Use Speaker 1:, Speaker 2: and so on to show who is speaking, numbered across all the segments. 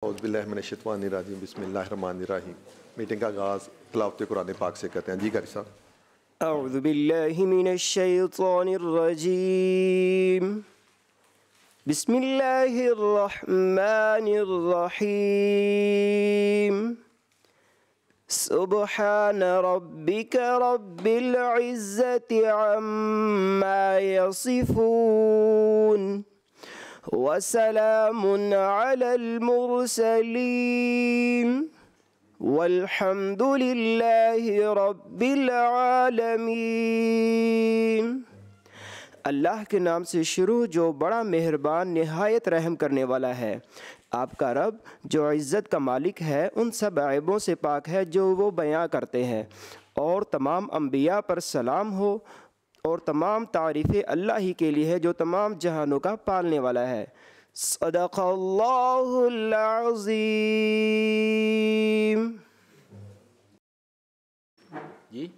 Speaker 1: औज़ुबिल्लाहिमिनश्शैतानिर्रजीम बिस्मिल्लाहिर्रहमानिर्रहीम। मीटिंग का आगाज़ तिलावत कुरान पाक से करते हैं। जी कारी साहब।
Speaker 2: औज़ुबिल्लाहिमिनश्शैतानिर्रजीम बिस्मिल्लाहिर्रहमानिर्रहीम। सुब्हान रब्बिक रब्बिल इज़्ज़ति अम्मा यसिफून वसलामुन अलल मुरसलीन वल्हम्दुलिल्लाहि रब्बिल आलमीन। अल्लाह के नाम से शुरू जो बड़ा मेहरबान निहायत रहम करने वाला है। आपका रब जो इज़्ज़त का मालिक है, उन सब ऐबों से पाक है जो वो बयां करते हैं, और तमाम अम्बिया पर सलाम हो, और तमाम तारीफ़ें अल्लाह ही के लिए है जो तमाम जहानों का पालने वाला है। सदक़ल्लाहुल अज़ीम।
Speaker 3: जी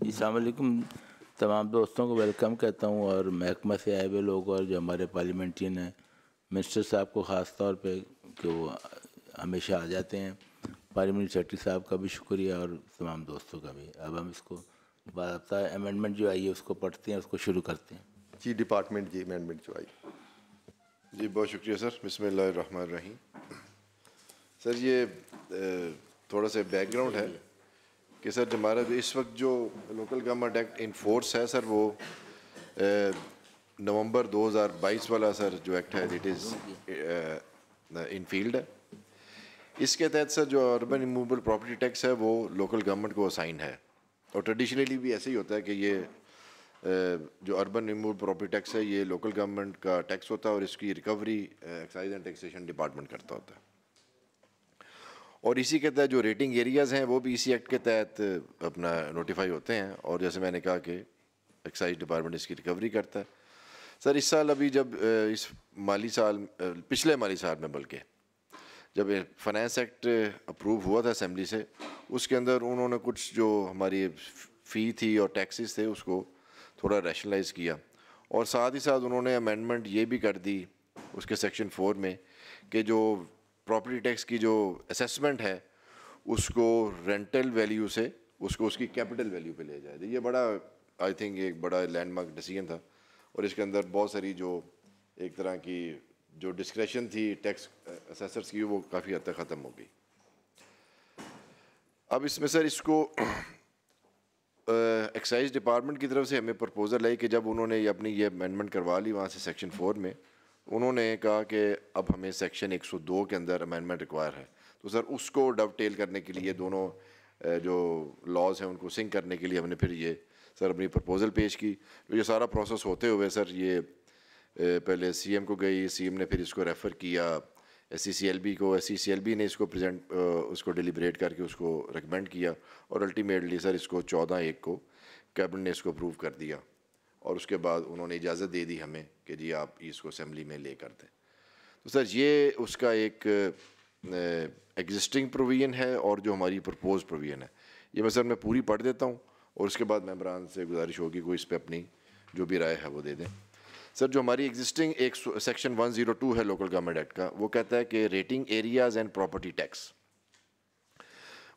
Speaker 3: अस्सलाम वालेकुम। तमाम दोस्तों को वेलकम कहता हूँ, और महकमा से आए हुए लोग और जो हमारे पार्लियामेंटियन हैं, मिनिस्टर साहब को ख़ास तौर पे कि वो हमेशा आ जाते हैं, पार्लियामेंट सेक्रेटरी साहब का भी शुक्रिया, और तमाम दोस्तों का भी। अब हम इसको बाकायदा अमेंडमेंट जो आई है उसको पढ़ते हैं, उसको शुरू करते हैं।
Speaker 1: जी डिपार्टमेंट जी अमेंडमेंट जो आई।
Speaker 4: जी बहुत शुक्रिया सर। बिस्मिल्लाहिर्रहमानिर्रहीम। सर ये थोड़ा सा बैकग्राउंड है कि सर हमारा जो इस वक्त जो local government act in force है सर, वो नवंबर 2022 वाला सर जो एक्ट है, इट इज़ इन फील्ड है। इसके तहत सर जो अर्बन इमूवेबल प्रॉपर्टी टैक्स है वो लोकल गवर्नमेंट को असाइन है, और ट्रेडिशनली भी ऐसे ही होता है कि ये जो अर्बन इमूवेबल प्रॉपर्टी टैक्स है ये लोकल गवर्नमेंट का टैक्स होता है, और इसकी recovery excise and taxation department करता होता है। और इसी के तहत जो रेटिंग एरियाज़ हैं वो भी इसी एक्ट के तहत अपना नोटिफाई होते हैं, और जैसे मैंने कहा कि एक्साइज डिपार्टमेंट इसकी रिकवरी करता है। सर इस साल अभी जब इस माली साल पिछले माली साल में बल्कि जब फाइनेंस एक्ट अप्रूव हुआ था असेंबली से, उसके अंदर उन्होंने कुछ जो हमारी फ़ी थी और टैक्सेस थे उसको थोड़ा रैशनलाइज़ किया, और साथ ही साथ उन्होंने अमेंडमेंट ये भी कर दी उसके सेक्शन 4 में कि जो प्रॉपर्टी टैक्स की जो असेसमेंट है उसको रेंटल वैल्यू से उसको उसकी कैपिटल वैल्यू पे ले जाए। ये बड़ा आई थिंक एक बड़ा लैंडमार्क डिसीजन था, और इसके अंदर बहुत सारी जो एक तरह की जो डिस्क्रेशन थी टैक्स असेसर्स की वो काफ़ी हद तक ख़त्म हो गई। अब इसमें सर इसको एक्साइज डिपार्टमेंट की तरफ से हमें प्रपोज़ल आई कि जब उन्होंने ये अपनी ये अमेंडमेंट करवा ली वहाँ से सेक्शन 4 में, उन्होंने कहा कि अब हमें सेक्शन 102 के अंदर अमेंडमेंट रिक्वायर है। तो सर उसको डवटेल करने के लिए दोनों जो लॉज हैं उनको सिंक करने के लिए हमने फिर ये सर अपनी प्रपोज़ल पेश की। तो ये सारा प्रोसेस होते हुए सर ये पहले सीएम को गई, सीएम ने फिर इसको रेफ़र किया SCCLB को, SCCLB ने इसको प्रेजेंट उसको डिलिब्रेट करके उसको रिकमेंड किया, और अल्टीमेटली सर इसको 14/1 को कैबिनेट ने इसको अप्रूव कर दिया, और उसके बाद उन्होंने इजाज़त दे दी हमें कि जी आप इसको असेंबली में ले कर दें। तो सर ये उसका एक एग्जिस्टिंग प्रोविजन है, और जो हमारी प्रपोज प्रोविजन है ये मैं पूरी पढ़ देता हूँ, और उसके बाद मेंबरान से गुजारिश होगी कोई इस पर अपनी जो भी राय है वो दे दें। सर जो हमारी एग्जिस्टिंग एक सेक्शन 102 है लोकल गवर्नमेंट एक्ट का, वो कहता है कि rating areas and property tax,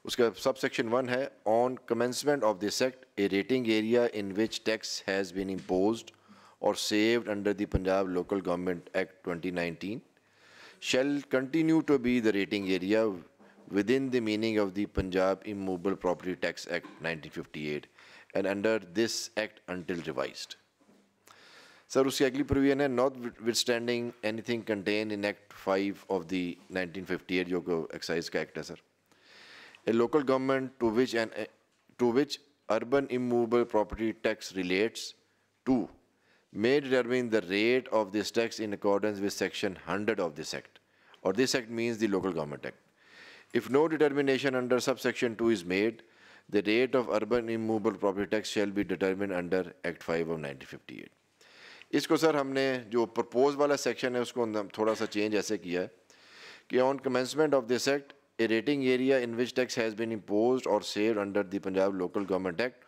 Speaker 4: उसका सब सेक्शन 1 है on commencement of this act a rating area in which tax has been imposed और saved under the Punjab local government act 2019 shall continue to be the rating area within the meaning of the Punjab Immovable Property Tax Act 1958 and under this act until revised. Sir उसकी अगली provision है notwithstanding anything contained in Act 5 of the 1958 जो को excise का act है sir, a local government to which urban immovable property tax relates to may determine the rate of this tax in accordance with section 100 of this act, or this act means the local government act. If no determination under subsection 2 is made, the rate of urban immovable property tax shall be determined under Act 5 of 1958. इसको sir हमने जो propose वाला section है उसको थोड़ा सा change ऐसे किया है कि on commencement of this act a rating area in which tax has been imposed और saved under the Punjab local government act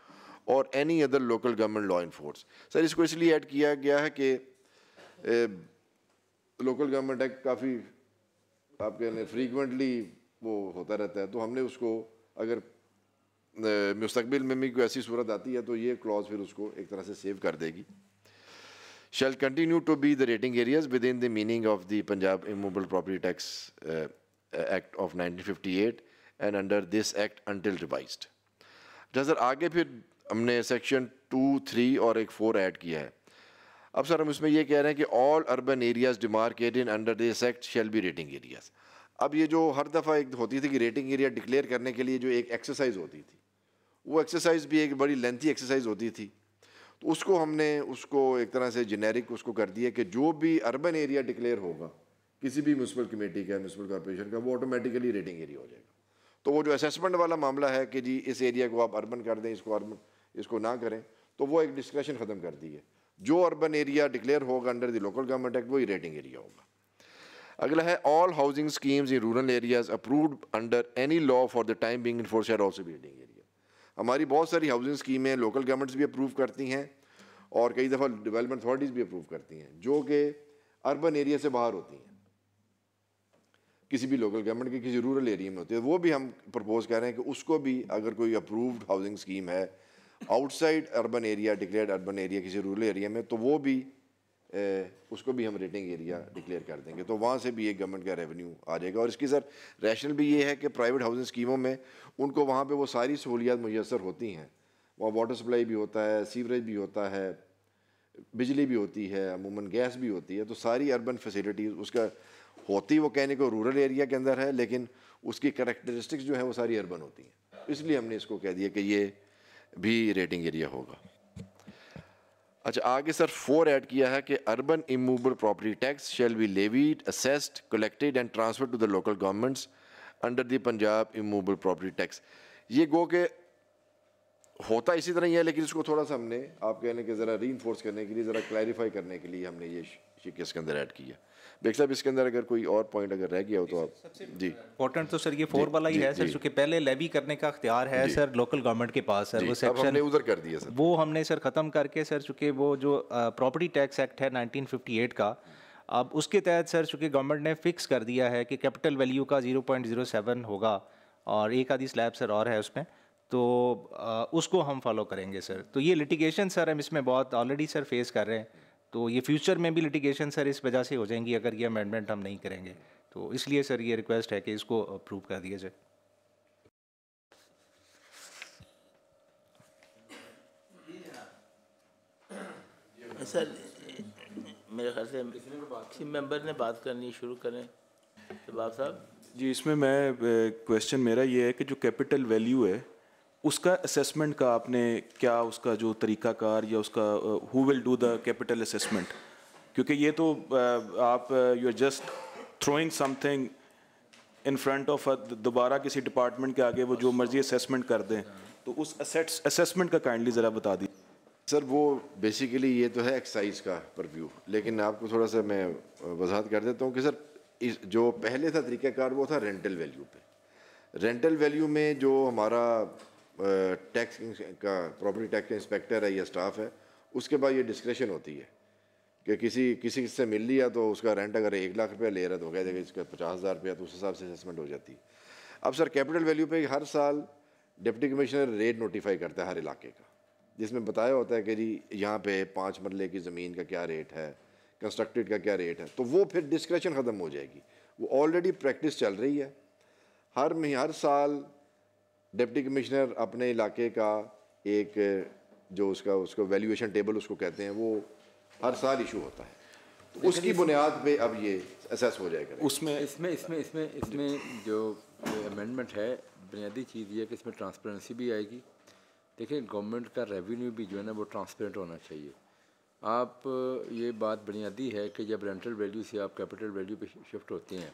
Speaker 4: और any other local government law in force. Sir इसको इसलिए ऐड किया गया है कि लोकल गवर्नमेंट एक्ट काफ़ी आप कह लें फ्रीक्वेंटली वो होता रहता है, तो हमने उसको अगर मुस्तकबिल में भी कोई ऐसी सूरत आती है तो ये क्लॉज फिर उसको एक तरह से सेव कर देगी। Shall continue to be the rating areas within the meaning of the Punjab Immovable Property Tax Act of 1958 and under this act until revised। Sir आगे फिर हमने सेक्शन 2, 3 और एक 4 ऐड किया है। अब सर हम इसमें ये कह रहे हैं कि all urban areas demarcated under this act shall be rating areas. अब ये जो हर दफ़ा एक होती थी कि रेटिंग एरिया डिक्लेयर करने के लिए जो एक एक्सरसाइज होती थी, वो एक्सरसाइज भी एक बड़ी लेंथी एक्सरसाइज होती थी, तो उसको हमने उसको एक तरह से जेनेरिक उसको कर दिया कि जो भी अर्बन एरिया डिक्लेयर होगा किसी भी म्यूनसिपल कमेटी का, म्यूनसिपल कॉर्पोरेशन का, वो ऑटोमेटिकली रेटिंग एरिया हो जाएगा। तो वो जो असेसमेंट वाला मामला है कि जी इस एरिया को आप अर्बन कर दें, इसको ना करें, तो वो एक डिस्कशन ख़त्म कर दी है। जो अर्बन एरिया डिक्लेयर होगा under the local government act वही रेटिंग एरिया होगा। अगला है all housing schemes in rural areas approved under any law for the time being enforced shell also be rating area. हमारी बहुत सारी हाउसिंग स्कीमें local governments भी अप्रूव करती हैं और कई दफ़ा डेवलपमेंट अथॉरिटीज़ भी अप्रूव करती हैं जो कि अर्बन एरिया से बाहर होती हैं, किसी भी लोकल गवर्नमेंट के किसी रूरल एरिया में होती है। वो भी हम प्रपोज कर रहे हैं कि उसको भी अगर कोई अप्रूव्ड हाउसिंग स्कीम है outside urban area, declared urban area किसी रूरल एरिया में, तो वो भी उसको भी हम रेटिंग एरिया डिक्लेयर कर देंगे, तो वहाँ से भी एक गवर्नमेंट का रेवेन्यू आ जाएगा। और इसकी सर रैशनल भी ये है कि प्राइवेट हाउसिंग स्कीमों में उनको वहाँ पे वो सारी सहूलियात मुयसर होती हैं, वहाँ वाटर सप्लाई भी होता है, सीवरेज भी होता है, बिजली भी होती है, अमूमन गैस भी होती है, तो सारी अर्बन फैसिलिटीज़ उसका होती वो कहने को रूरल एरिया के अंदर है, लेकिन उसकी करैक्टरिस्टिक्स जो है वो सारी अर्बन होती हैं। इसलिए हमने इसको कह दिया कि ये भी रेटिंग एरिया होगा। अच्छा आगे सर 4 ऐड किया है कि urban immovable property tax shall be levied, assessed, collected and transferred to the local governments under the Punjab immovable property tax. ये गो के होता इसी तरह ही है, लेकिन इसको थोड़ा सा हमने आप कहने के ज़रा रीइंफोर्स करने के लिए, ज़रा क्लैरिफाई करने के लिए हमने ये शिक इसके अंदर ऐड किया। बेग साहब इसके अंदर अगर कोई और पॉइंट अगर रह गया हो तो आप जी।
Speaker 5: इंपॉर्टेंट तो सर ये 4 वाला ही है सर, चूँकि पहले लेवी करने का अख्तियार है सर लोकल गवर्नमेंट के पास सर, वो सेक्शन
Speaker 4: हमने उधर कर दिया सर,
Speaker 5: वो हमने सर ख़त्म करके सर, चूँकि वो जो प्रॉपर्टी टैक्स एक्ट है 1958 का, अब उसके तहत सर चूँकि गवर्नमेंट ने फिक्स कर दिया है कि कैपिटल वैल्यू का 0.07 होगा और एक आधी स्लैब सर और है उसमें, तो उसको हम फॉलो करेंगे सर। तो ये लिटिगेशन सर हम इसमें बहुत ऑलरेडी सर फेस कर रहे हैं, तो ये फ्यूचर में भी लिटिगेशन सर इस वजह से हो जाएंगी अगर ये अमेंडमेंट हम नहीं करेंगे, तो इसलिए सर ये रिक्वेस्ट है कि इसको अप्रूव कर दिया जाए।
Speaker 3: सर मेरे ख्याल से किसी मेंबर ने बात करनी शुरू करें तो बाब साहब
Speaker 6: जी। इसमें मैं क्वेश्चन मेरा ये है कि जो कैपिटल वैल्यू है उसका असेसमेंट का आपने क्या उसका जो तरीक़ाकार या उसका who will do the capital assessment, क्योंकि ये तो आप you are just throwing something in front of दोबारा किसी डिपार्टमेंट के आगे वो जो मर्जी असेसमेंट कर दें, तो उस असेसमेंट का काइंडली ज़रा बता दीजिए
Speaker 4: सर। वो बेसिकली ये तो है एक्साइज का परव्यू, लेकिन आपको थोड़ा सा मैं वजाहत कर देता हूँ कि सर इस जो पहले था तरीक़ाकार वो था रेंटल वैल्यू पे। रेंटल वैल्यू में जो हमारा टैक्स का प्रॉपर्टी टैक्स का इंस्पेक्टर है या स्टाफ है, उसके बाद ये डिस्क्रेशन होती है कि किसी से मिल लिया तो उसका रेंट अगर 1 लाख रुपया ले रहा है तो कह देगा इसका 50,000 रुपया, तो उस हिसाब से असेसमेंट हो जाती है। अब सर कैपिटल वैल्यू पे हर साल डिप्टी कमिश्नर रेट नोटिफाई करता है हर इलाके का, जिसमें बताया होता है कि जी यहाँ पे 5 मरले की ज़मीन का क्या रेट है, कंस्ट्रक्टेड का क्या रेट है, तो वो फिर डिस्क्रेशन ख़त्म हो जाएगी। वो ऑलरेडी प्रैक्टिस चल रही है, हर साल डिप्टी कमिश्नर अपने इलाके का एक जो उसको वैल्यूएशन टेबल उसको कहते हैं, वो हर साल इशू होता है, तो उसकी बुनियाद पे अब ये असेस हो जाएगा।
Speaker 7: इसमें जो अमेंडमेंट है बुनियादी चीज़ ये है कि इसमें ट्रांसपेरेंसी भी आएगी। देखिए गवर्नमेंट का रेवेन्यू भी जो है ना वो ट्रांसपेरेंट होना चाहिए। आप ये बात बुनियादी है कि जब रेंटल वैल्यू से आप कैपिटल वैल्यू पे शिफ्ट होते हैं,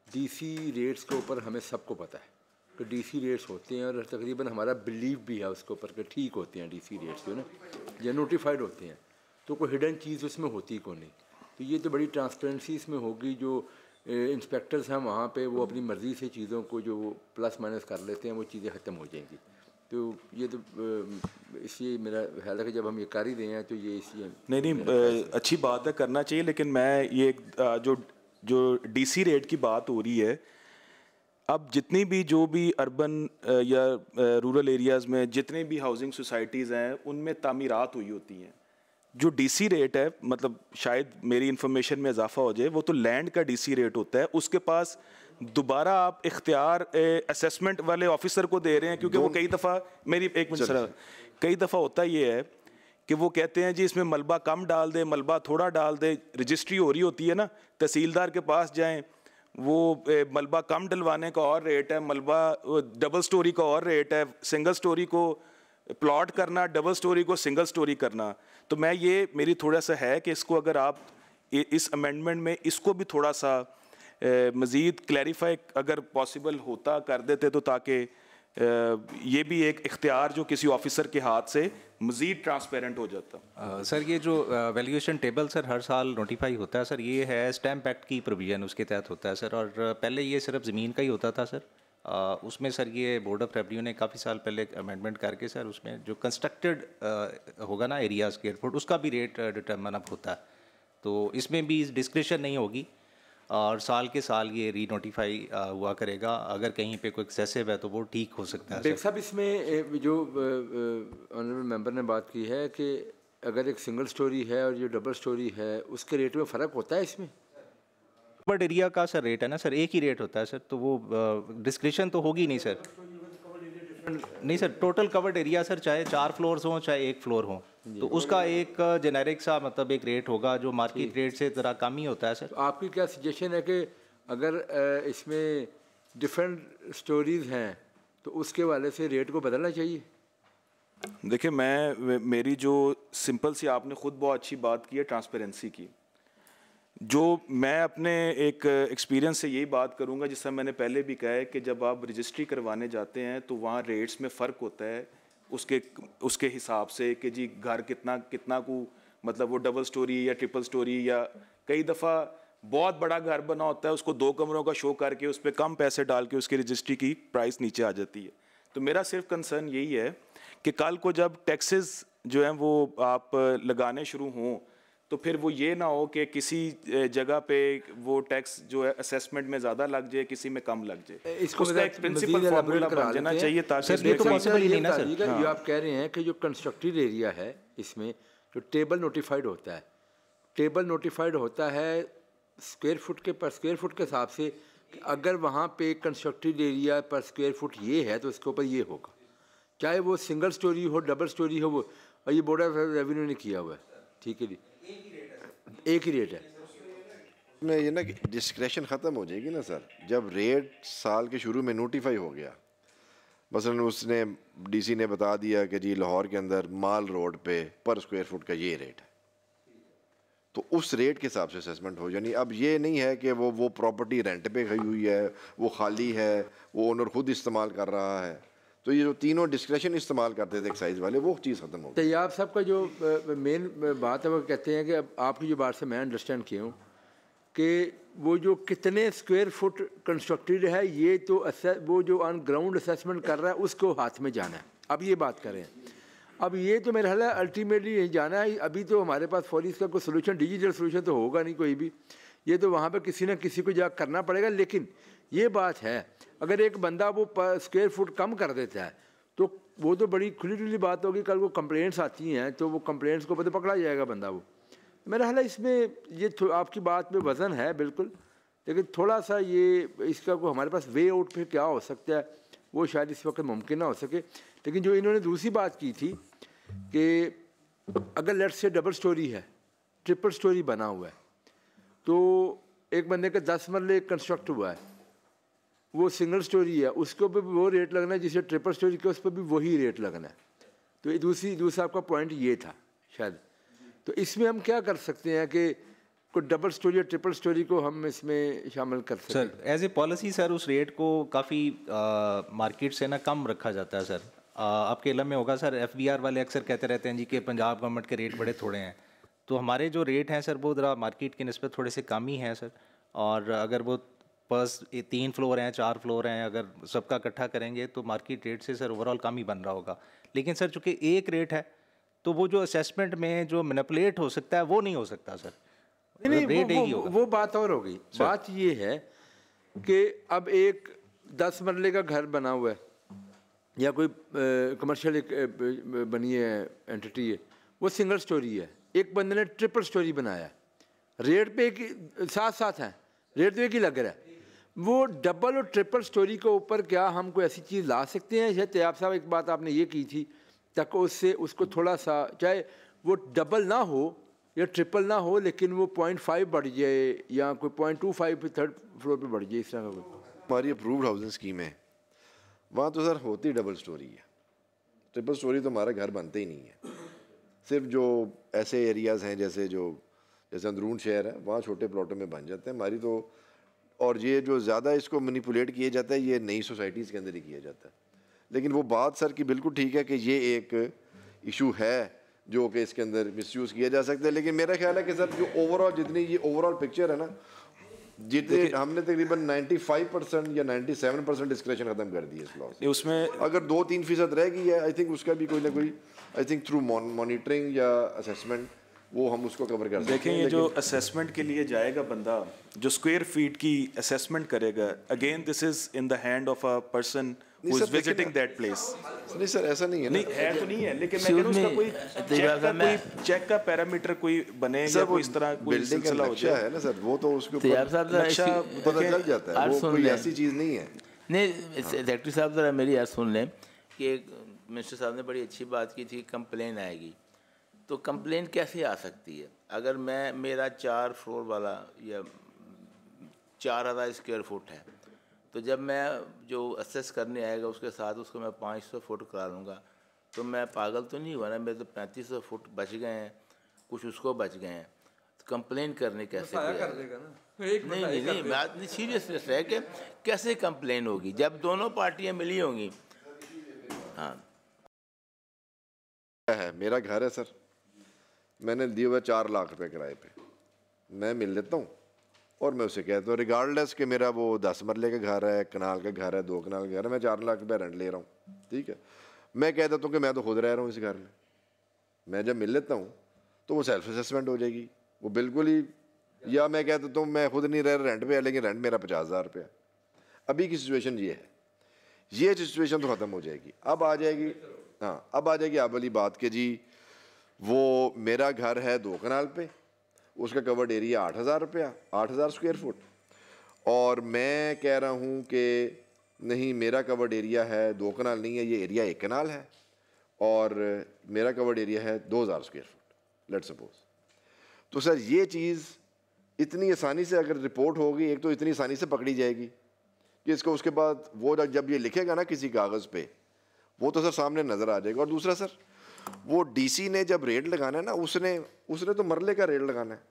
Speaker 7: डीसी रेट्स के ऊपर हमें सबको पता है कि डीसी रेट्स होते हैं, और तकरीबन हमारा बिलीव भी है उसके ऊपर कि ठीक होते हैं डीसी रेट्स जो है ना, या नोटिफाइड होते हैं, तो कोई हिडन चीज़ उसमें होती को नहीं। तो ये तो बड़ी ट्रांसपेरेंसी इसमें होगी। जो इंस्पेक्टर्स हैं वहाँ पे वो अपनी मर्ज़ी से चीज़ों को जो प्लस माइनस कर लेते हैं वो चीज़ें ख़त्म हो जाएंगी। तो ये तो इसलिए मेरा ख्याल है कि जब हम ये कर ही रहे हैं तो ये इसलिए
Speaker 6: नहीं अच्छी बात है, करना चाहिए। लेकिन मैं ये जो डीसी रेट की बात हो रही है, अब जितनी भी जो भी अर्बन या रूरल एरियाज़ में जितने भी हाउसिंग सोसाइटीज़ हैं उनमें तामीरात हुई होती हैं। जो डीसी रेट है, मतलब शायद मेरी इन्फॉर्मेशन में इजाफा हो जाए, वो तो लैंड का डीसी रेट होता है। उसके पास दोबारा आप इख्तियार असेसमेंट वाले ऑफिसर को दे रहे हैं, क्योंकि वो कई दफ़ा कई दफ़ा होता ये है कि वो कहते हैं जी इसमें मलबा कम डाल दे, मलबा थोड़ा डाल दे। रजिस्ट्री हो रही होती है ना, तहसीलदार के पास जाएं, वो मलबा कम डलवाने का और रेट है, मलबा डबल स्टोरी का और रेट है, सिंगल स्टोरी को प्लॉट करना, डबल स्टोरी को सिंगल स्टोरी करना। तो मैं ये मेरी थोड़ा सा है कि इसको अगर आप इस अमेंडमेंट में इसको भी थोड़ा सा मज़ीद क्लैरिफाई अगर पॉसिबल होता कर देते, तो ताकि ये भी एक इख्तियार जो किसी ऑफिसर के हाथ से मज़ीद ट्रांसपेरेंट हो जाता।
Speaker 5: सर ये जो वैल्यूएशन टेबल सर हर साल नोटिफाई होता है सर, ये है स्टैम्प एक्ट की प्रोविज़न उसके तहत होता है सर। और पहले ये सिर्फ ज़मीन का ही होता था सर। उसमें सर ये बोर्ड ऑफ रेवेन्यू ने काफ़ी साल पहले अमेंडमेंट करके सर उसमें जो कंस्ट्रक्टेड होगा ना एरिया स्क्वायर फुट, उसका भी रेट डिटर्मन अप होता है। तो इसमें भी डिस्क्रिशन नहीं होगी और साल के साल ये री नोटिफाई हुआ करेगा। अगर कहीं पे कोई एक्सेसिव है तो वो ठीक हो सकता है।
Speaker 7: बेग साहब, इसमें जो ऑनरेबल मेंबर ने बात की है कि अगर एक सिंगल स्टोरी है और जो डबल स्टोरी है उसके रेट में फ़र्क होता है इसमें?
Speaker 5: बट एरिया का सर रेट है ना सर, एक ही रेट होता है सर, तो वो डिस्क्रिशन तो होगी नहीं सर। नहीं sir, total covered area sir चाहे 4 फ्लोर्स हों चाहे 1 फ्लोर हो, तो उसका एक जेनेरिक सा मतलब एक रेट होगा जो मार्केट रेट से ज़रा कम ही होता है सर।
Speaker 7: तो आपकी क्या सजेशन है कि अगर इसमें डिफरेंट स्टोरीज़ हैं तो उसके वाले से रेट को बदलना चाहिए?
Speaker 6: देखिए, मेरी जो सिंपल सी, आपने ख़ुद बहुत अच्छी बात की है ट्रांसपेरेंसी की, जो मैं अपने एक एक्सपीरियंस से यही बात करूंगा, जिससे मैंने पहले भी कहा है कि जब आप रजिस्ट्री करवाने जाते हैं तो वहाँ रेट्स में फ़र्क होता है उसके हिसाब से कि जी घर कितना को, मतलब वो डबल स्टोरी या ट्रिपल स्टोरी, या कई दफ़ा बहुत बड़ा घर बना होता है उसको 2 कमरों का शो करके उस पर कम पैसे डाल के उसकी रजिस्ट्री की प्राइस नीचे आ जाती है। तो मेरा सिर्फ कंसर्न यही है कि कल को जब टैक्सेस जो हैं वो आप लगाने शुरू हों तो फिर वो ये ना हो कि किसी जगह पे वो टैक्स जो है असेसमेंट में ज़्यादा लग जाए, किसी में कम लग जाए।
Speaker 7: इसको
Speaker 6: उसका एक प्रिंसिपल फार्मूला बन जाना चाहिए ताकि
Speaker 5: ये तो पॉसिबल ही नहीं ना सर।
Speaker 7: ये आप कह रहे हैं कि जो कंस्ट्रक्टेड एरिया है इसमें जो टेबल नोटिफाइड होता है स्क्वायर फुट के हिसाब से, अगर वहाँ पे कंस्ट्रक्टेड एरिया पर स्क्वायर फुट ये है तो इसके ऊपर ये होगा, चाहे वो सिंगल स्टोरी हो डबल स्टोरी हो। वो और ये बोर्ड ऑफ रेवेन्यू ने किया हुआ है, ठीक है जी, एक ही रेट है।
Speaker 4: में ये ना कि डिस्क्रेशन ख़त्म हो जाएगी ना सर, जब रेट साल के शुरू में नोटिफाई हो गया, मसलन उसने डीसी ने बता दिया कि जी लाहौर के अंदर माल रोड पे पर स्क्वायर फुट का ये रेट है, तो उस रेट के हिसाब से असेसमेंट हो जानी। अब ये नहीं है कि वो प्रॉपर्टी रेंट पे खड़ी हुई है, वो खाली है, वो ओनर खुद इस्तेमाल कर रहा है, तो ये जो तीनों डिस्क्रेशन इस्तेमाल करते थे एक्साइज वाले, वो चीज़ ख़त्म हो गई।
Speaker 7: तैयाब साहब का जो मेन बात है वो कहते हैं कि अब आपकी जो बात से मैं अंडरस्टैंड किया हूँ कि वो जो कितने स्क्वायर फुट कंस्ट्रक्टेड है ये तो वो जो ऑन ग्राउंड असेसमेंट कर रहा है उसको हाथ में जाना है। अब ये बात करें, अब ये तो मेरा ख्याल है अल्टीमेटली यही जाना है। अभी तो हमारे पास फौरी इसका कोई सोल्यूशन, डिजिटल सोल्यूशन तो होगा नहीं कोई भी, ये तो वहाँ पर किसी न किसी को जाकर करना पड़ेगा। लेकिन ये बात है, अगर एक बंदा वो स्क्वायर फुट कम कर देता है तो वो तो बड़ी खुली खुली बात होगी, कल वो कंप्लेंट्स आती हैं तो वो कंप्लेंट्स को पता पकड़ा जाएगा बंदा। वो मेरा ख्याल है इसमें ये आपकी बात में वज़न है बिल्कुल, लेकिन थोड़ा सा ये इसका को हमारे पास वे आउट फिर क्या हो सकता है वो शायद इस वक्त मुमकिन ना हो सके। लेकिन जो इन्होंने दूसरी बात की थी कि अगर लेट्स से डबल स्टोरी है, ट्रिपल स्टोरी बना हुआ है, तो एक बंदे का 10 मरले कंस्ट्रक्ट हुआ है, वो सिंगल स्टोरी है, उसके ऊपर भी वो रेट लगना है जिसे ट्रिपल स्टोरी के उस पर भी वही रेट लगना है। तो ये दूसरा आपका पॉइंट ये था शायद। तो इसमें हम क्या कर सकते हैं कि कोई डबल स्टोरी या ट्रिपल स्टोरी को हम इसमें शामिल कर सकते हैं?
Speaker 5: Sir as a policy sir उस रेट को काफ़ी मार्केट से ना कम रखा जाता है सर। आपके इलम में होगा सर, FBR वाले अक्सर कहते रहते हैं जी कि पंजाब गवर्नमेंट के रेट बड़े थोड़े हैं, तो हमारे जो रेट हैं सर वो ज़रा मार्केट की निस्बत थोड़े से कम ही हैं सर। और अगर वो बस 3 फ्लोर हैं 4 फ्लोर हैं, अगर सबका इकट्ठा करेंगे तो मार्केट रेट से सर ओवरऑल कम ही बन रहा होगा। लेकिन सर चूँकि एक रेट है तो वो जो असेसमेंट में जो मैनिपुलेट हो सकता है वो नहीं हो सकता सर।
Speaker 7: नहीं
Speaker 5: रेट एक ही होगा।
Speaker 7: वो बात और हो गई। बात ये है कि अब एक 10 मरले का घर बना हुआ है या कोई कमर्शियल एक बनी है एंटिटी है, वो सिंगल स्टोरी है, एक बंदे ने ट्रिपल स्टोरी बनाया है, रेट पे एक साथ साथ हैं, रेट तो एक ही लग रहा है। वो डबल और ट्रिपल स्टोरी के ऊपर क्या हम कोई ऐसी चीज़ ला सकते हैं? शायद तैयाब साहब एक बात आपने ये की थी, तक उससे उसको थोड़ा सा चाहे वो डबल ना हो या ट्रिपल ना हो लेकिन वो 0.5 बढ़ जाए या कोई 0.25 पे थर्ड फ्लोर पे बढ़ जाए, इस तरह का कोई।
Speaker 4: हमारी अप्रूव्ड हाउसिंग स्कीम है, वहाँ तो सर होती डबल स्टोरी है, ट्रिपल स्टोरी तो हमारा घर बनते ही नहीं है। सिर्फ जो ऐसे एरियाज़ हैं जैसे अंदरून शहर है वहाँ छोटे प्लॉटों में बन जाते हैं हमारी तो। और ये जो ज़्यादा इसको मैनिपुलेट किया जाता है ये नई सोसाइटीज़ के अंदर ही किया जाता है। लेकिन वो बात सर की बिल्कुल ठीक है कि ये एक इशू है जो कि इसके अंदर मिसयूज़ किया जा सकता है। लेकिन मेरा ख्याल है कि सर जो ओवरऑल जितनी ये ओवरऑल पिक्चर है ना, जितने हमने तकरीबन 95% या 97% डिस्क्रेशन ख़त्म कर दी है इस लॉ से।
Speaker 6: उसमें
Speaker 4: अगर 2-3% रह गई है, आई थिंक उसका भी कोई ना कोई आई थिंक थ्रू मॉनिटरिंग या असेसमेंट वो हम उसको कवर कर सकते हैं।
Speaker 6: देखें, ये जो असेसमेंट के लिए जाएगा बंदा जो स्क्वायर फीट की असेसमेंट करेगा, again this is in the hand of a person who is visiting that place.
Speaker 4: नहीं सर ऐसा नहीं है,
Speaker 6: नहीं है तो नहीं है, लेकिन मैं कह रहा हूं उसका कोई चेक का पैरामीटर कोई बने या कोई इस तरह कोई
Speaker 4: बिल्डिंग का
Speaker 6: सिलसिला हो
Speaker 4: नक्शा
Speaker 6: जाए
Speaker 4: है ना सर, वो तो उसके
Speaker 3: तैयाब
Speaker 4: ऊपर
Speaker 3: साहब
Speaker 6: नक्शा
Speaker 4: पता चल जाता है, वो कोई ऐसी चीज़ नहीं है।
Speaker 3: नहीं सेक्रेटरी साहब ज़रा मेरी याद सुन लें कि मिनिस्टर साहब ने बड़ी अच्छी बात की थी, कंप्लेन आएगी तो कंप्लेन कैसे आ सकती है? अगर मेरा 4 फ्लोर वाला या 4000 स्क्वायर फुट है तो जब मैं जो असेस करने आएगा उसके साथ उसको मैं 500 फुट करा लूँगा तो मैं पागल तो नहीं हुआ ना? मेरे तो 3500 फुट बच गए हैं, कुछ उसको बच गए हैं, तो कंप्लेन करने कैसे कर देगा ना? नहीं बात नहीं, सीरियसनेस है कि कैसे कंप्लेन होगी जब दोनों पार्टियाँ मिली होंगी। हाँ
Speaker 4: है मेरा घर है सर, मैंने दिए हुए 4 लाख रुपए किराए पे, मैं मिल लेता हूँ और मैं उसे कहता हूँ रिगार्डलेस कि मेरा वो 10 मरले का घर है, कनाल का घर है, 2 कनाल का घर है, मैं 4 लाख रुपये रेंट ले रहा हूँ, ठीक है। मैं कह देता हूँ कि मैं तो खुद रह रहा हूँ इस घर में। मैं जब मिल लेता हूँ तो वो सेल्फ असेसमेंट हो जाएगी, वो बिल्कुल ही, या मैं कह देता हूँ मैं खुद नहीं रह रहा रेंट पे है लेकिन रेंट मेरा 50,000 रुपये है। अभी की सिचुएशन ये है, ये सिचुएशन तो ख़त्म हो जाएगी। अब आ जाएगी, हाँ अब आ जाएगी आप वाली बात कि जी वो मेरा घर है 2 कनाल पे, उसका कवर्ड एरिया 8,000 रुपया, 8,000 स्क्वायर फुट, और मैं कह रहा हूँ कि नहीं मेरा कवर्ड एरिया है 2 कनाल नहीं है, ये एरिया 1 कनाल है और मेरा कवर्ड एरिया है 2,000 स्क्वायर फुट लेट्स सपोज। तो सर ये चीज़ इतनी आसानी से अगर रिपोर्ट होगी, एक तो इतनी आसानी से पकड़ी जाएगी कि इसको उसके बाद वो जब ये लिखेगा ना किसी कागज़ पे वो तो सर सामने नज़र आ जाएगा। और दूसरा सर वो डीसी ने जब रेड लगाना है ना, उसने तो मरले का रेड लगाना है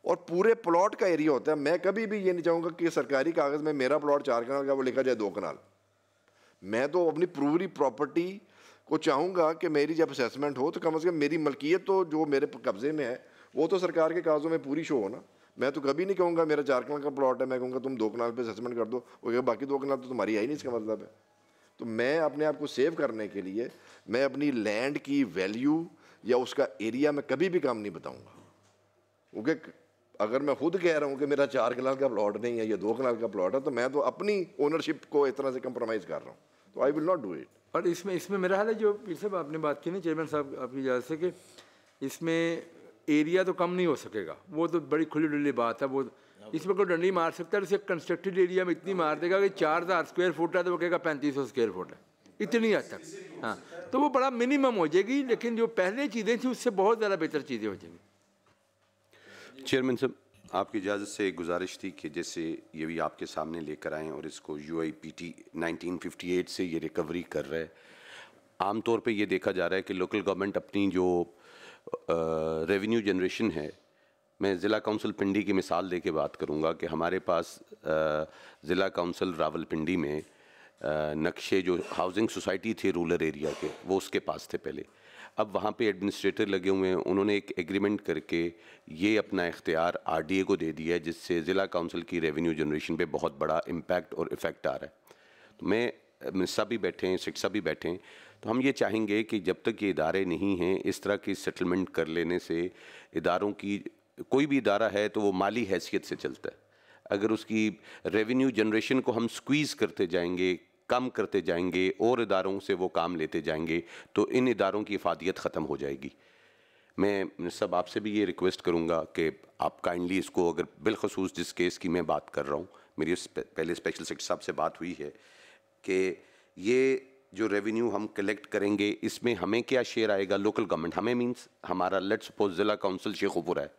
Speaker 4: और पूरे प्लॉट का एरिया होता है। मैं कभी भी ये नहीं चाहूँगा कि सरकारी कागज़ में मेरा प्लॉट 4 कनाल का वो लिखा जाए 2 कनाल। मैं तो अपनी पूरी प्रॉपर्टी को चाहूँगा कि मेरी जब असेसमेंट हो तो कम से कम मेरी मलकियत तो जो मेरे कब्ज़े में है वो तो सरकार के कागज़ों में पूरी शो हो ना। मैं तो कभी नहीं कहूँगा मेरा 4 कनाल का प्लॉट है, मैं कहूँगा तुम 2 कनाल पे असेसमेंट कर दो, वो बाकी 2 कनाल तो तुम्हारी है ही नहीं, इसका मतलब है। तो मैं अपने आप को सेव करने के लिए मैं अपनी लैंड की वैल्यू या उसका एरिया मैं कभी भी कम नहीं बताऊँगा, क्योंकि अगर मैं खुद कह रहा हूँ कि मेरा 4 कनाल का प्लॉट नहीं है या 2 कनाल का प्लॉट है तो मैं तो अपनी ओनरशिप को इस तरह से कंप्रोमाइज़ कर रहा हूँ, तो I will not do it.
Speaker 7: और इसमें मेरा हाल है जो पीर साहब आपने बात की ना चेयरमैन साहब आपकी इजाज़त से, कि इसमें एरिया तो कम नहीं हो सकेगा, वो तो बड़ी खुली डुली बात है। वो इसमें कोई डंडी मार सकता है, उसे कंस्ट्रक्टेड एरिया में इतनी मार देगा कि 4,000 स्क्वायर फुट है तो वो कहेगा 3500 स्क्वायर फुट है, इतनी हद तक। हाँ तो वो बड़ा मिनिमम हो जाएगी, लेकिन जो पहले चीज़ें थी उससे बहुत ज़्यादा बेहतर चीज़ें हो जाएंगी।
Speaker 8: चेयरमैन साहब आपकी इजाज़त से एक गुजारिश थी कि जैसे ये भी आपके सामने लेकर आएँ और इसको UIPT 1958 से ये रिकवरी कर रहा है। आमतौर पे ये देखा जा रहा है कि लोकल गवर्नमेंट अपनी जो रेवेन्यू जनरेशन है, मैं ज़िला काउंसिल पिंडी की मिसाल दे के बात करूँगा कि हमारे पास ज़िला काउंसिल रावलपिंडी में नक्शे जो हाउसिंग सोसाइटी थे रूरल एरिया के वो उसके पास थे पहले। अब वहाँ पे एडमिनिस्ट्रेटर लगे हुए हैं, उन्होंने एक एग्रीमेंट करके ये अपना इख्तियार आरडीए को दे दिया है, जिससे ज़िला काउंसिल की रेवेन्यू जनरेशन पे बहुत बड़ा इम्पैक्ट और इफ़ेक्ट आ रहा है। तो मैं सब भी बैठे हैं, शिक्षा भी बैठे हैं, तो हम ये चाहेंगे कि जब तक ये इदारे नहीं हैं, इस तरह की सेटलमेंट कर लेने से इदारों की, कोई भी इदारा है तो वो माली हैसियत से चलता है। अगर उसकी रेवेन्यू जनरेशन को हम स्क्वीज़ करते जाएंगे, कम करते जाएंगे और इदारों से वो काम लेते जाएंगे, तो इन इदारों की इफादियत ख़त्म हो जाएगी। मैं सब आपसे भी ये रिक्वेस्ट करूँगा कि आप काइंडली इसको, अगर बिलखसूस जिस केस की मैं बात कर रहा हूँ, मेरी पहले स्पेशल सेक्रेटरी साहब से बात हुई है कि ये जो रेवेन्यू हम कलेक्ट करेंगे इसमें हमें क्या शेयर आएगा, लोकल गवर्नमेंट हमें, मींस हमारा लेट्स सपोज ज़िला काउंसिल शेखुपुरा है,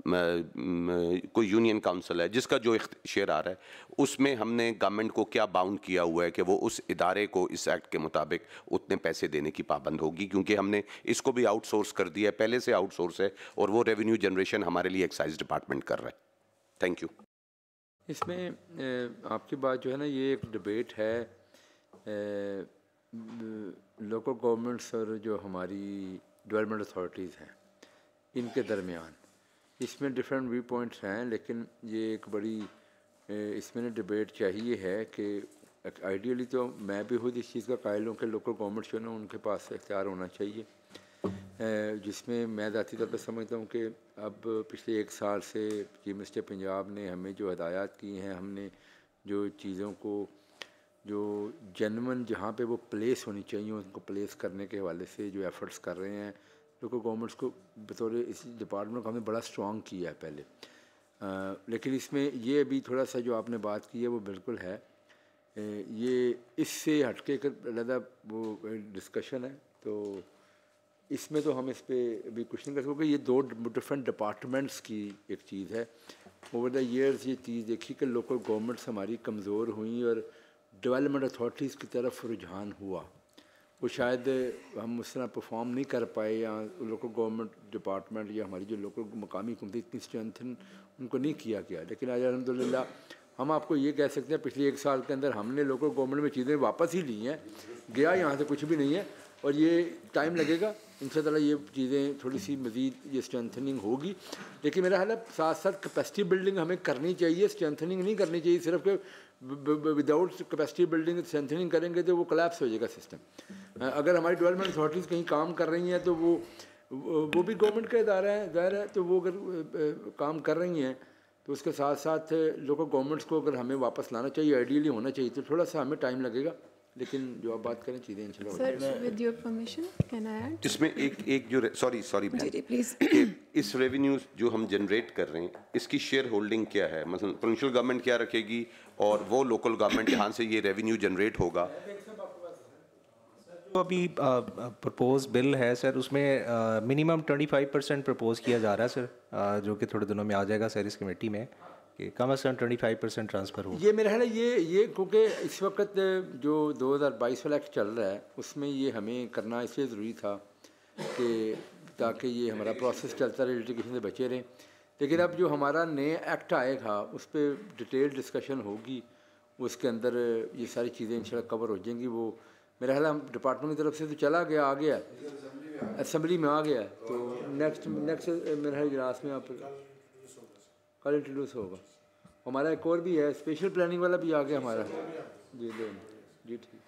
Speaker 8: कोई यूनियन काउंसिल है जिसका जो शेयर आ रहा है, उसमें हमने गवर्नमेंट को क्या बाउंड किया हुआ है कि वो उस इदारे को इस एक्ट के मुताबिक उतने पैसे देने की पाबंद होगी, क्योंकि हमने इसको भी आउटसोर्स कर दिया है, पहले से आउटसोर्स है, और वो रेवेन्यू जनरेशन हमारे लिए एक्साइज डिपार्टमेंट कर रहा है। Thank you.
Speaker 7: इसमें आपकी बात जो है ना, ये एक डिबेट है लोकल गवर्नमेंट्स और जो हमारी डेवलपमेंट अथॉरिटीज़ हैं इनके दरमियान। इसमें डिफरेंट व्यू पॉइंट्स हैं, लेकिन ये एक बड़ी इसमें डिबेट चाहिए है कि आइडियली तो मैं भी खुद इस चीज़ का कायल हूँ कि लोकल गवर्नमेंट जो है ना उनके पास इख्तियार होना चाहिए, जिसमें मैं ज़ाती तौर पर समझता हूँ कि अब पिछले 1 साल से चीफ मिनिस्टर पंजाब ने हमें जो हदायत की हैं, हमने जो चीज़ों को जो जेन्युइन जहाँ पे वो प्लेस होनी चाहिए उनको प्लेस करने के हवाले से जो एफ़र्ट्स कर रहे हैं लोकल गवर्नमेंट्स को बतौर इस डिपार्टमेंट को हमने बड़ा स्ट्रॉन्ग किया है पहले। लेकिन इसमें ये अभी थोड़ा सा जो आपने बात की है वो बिल्कुल है, ये इससे हटके एक अलग वो डिस्कशन है, तो इसमें तो हम इस पर अभी कुछ नहीं कर सकते, क्योंकि ये 2 डिफरेंट डिपार्टमेंट्स की एक चीज़ है। ओवर द ईयर्स ये चीज़ देखी कि लोकल गवर्नमेंट्स हमारी कमज़ोर हुई और डेवलपमेंट अथॉरिटीज़ की तरफ रुझान हुआ, वो शायद हम उस तरह परफॉर्म नहीं कर पाए, या लोकल गवर्नमेंट डिपार्टमेंट या हमारी जो लोकल मकामी हुकूमत इतनी स्ट्रेंथन उनको नहीं किया गया। लेकिन आज अल्हम्दुलिल्लाह हम आपको ये कह सकते हैं पिछले 1 साल के अंदर हमने लोकल गवर्नमेंट में चीज़ें वापस ही ली हैं, गया यहाँ से कुछ भी नहीं है, और ये टाइम लगेगा इंशाअल्लाह, ये चीज़ें थोड़ी सी मज़ीद ये स्ट्रेंथनिंग होगी। लेकिन मेरा ख्याल है साथ साथ कैपेसिटी बिल्डिंग हमें करनी चाहिए, स्ट्रेंथनिंग नहीं करनी चाहिए सिर्फ कि विदाउट कैपेसिटी बिल्डिंग स्ट्रेंथनिंग करेंगे तो वो कोलैप्स हो जाएगा सिस्टम। अगर हमारी डेवलपमेंट अथॉरिटीज़ कहीं काम कर रही हैं तो वो भी गवर्नमेंट का इदारा है, ज़ाहिर है, तो वो अगर काम कर रही हैं तो उसके साथ साथ लोकल गवर्नमेंट्स को अगर हमें वापस लाना चाहिए, आइडियली होना चाहिए, तो थोड़ा सा हमें टाइम लगेगा, लेकिन जो आप बात करें चीज़ें इंशाल्लाह।
Speaker 9: Sir with your permission can I add
Speaker 8: इसमें एक जो सॉरी
Speaker 9: प्लीज,
Speaker 8: इस रेवेन्यू जो हम जनरेट कर रहे हैं इसकी शेयर होल्डिंग क्या है, मतलब प्रोविंशियल गवर्नमेंट क्या रखेगी और वो लोकल गवर्नमेंट जहाँ से ये रेवेन्यू जनरेट होगा।
Speaker 5: जो अभी प्रपोज बिल है सर, उसमें मिनिमम 25% प्रपोज किया जा रहा है सर, जो कि थोड़े दिनों में आ जाएगा सर इस कमेटी में, कि कम से कम 25% ट्रांसफ़र हो।
Speaker 7: ये मेरा ख्याल है ये क्योंकि इस वक्त जो 2022 वाला एक्ट चल रहा है उसमें ये हमें करना इसलिए ज़रूरी था कि ताकि ये हमारा प्रोसेस चलता रहे, लिटिगेशन से बचे रहें। लेकिन अब जो हमारा नया एक्ट आएगा उस पर डिटेल डिस्कशन होगी, उसके अंदर ये सारी चीज़ें इंशाल्लाह कवर हो जाएंगी। वो मेरा ख्याल है डिपार्टमेंट की तरफ से तो चला गया, आ गया, असम्बली में आ गया, तो नेक्स्ट मेरे ख्याल इजलास में आप कल इंट्रोड्यूस होगा। हमारा एक और भी है, स्पेशल प्लानिंग वाला भी आ गया हमारा, जी ठीक,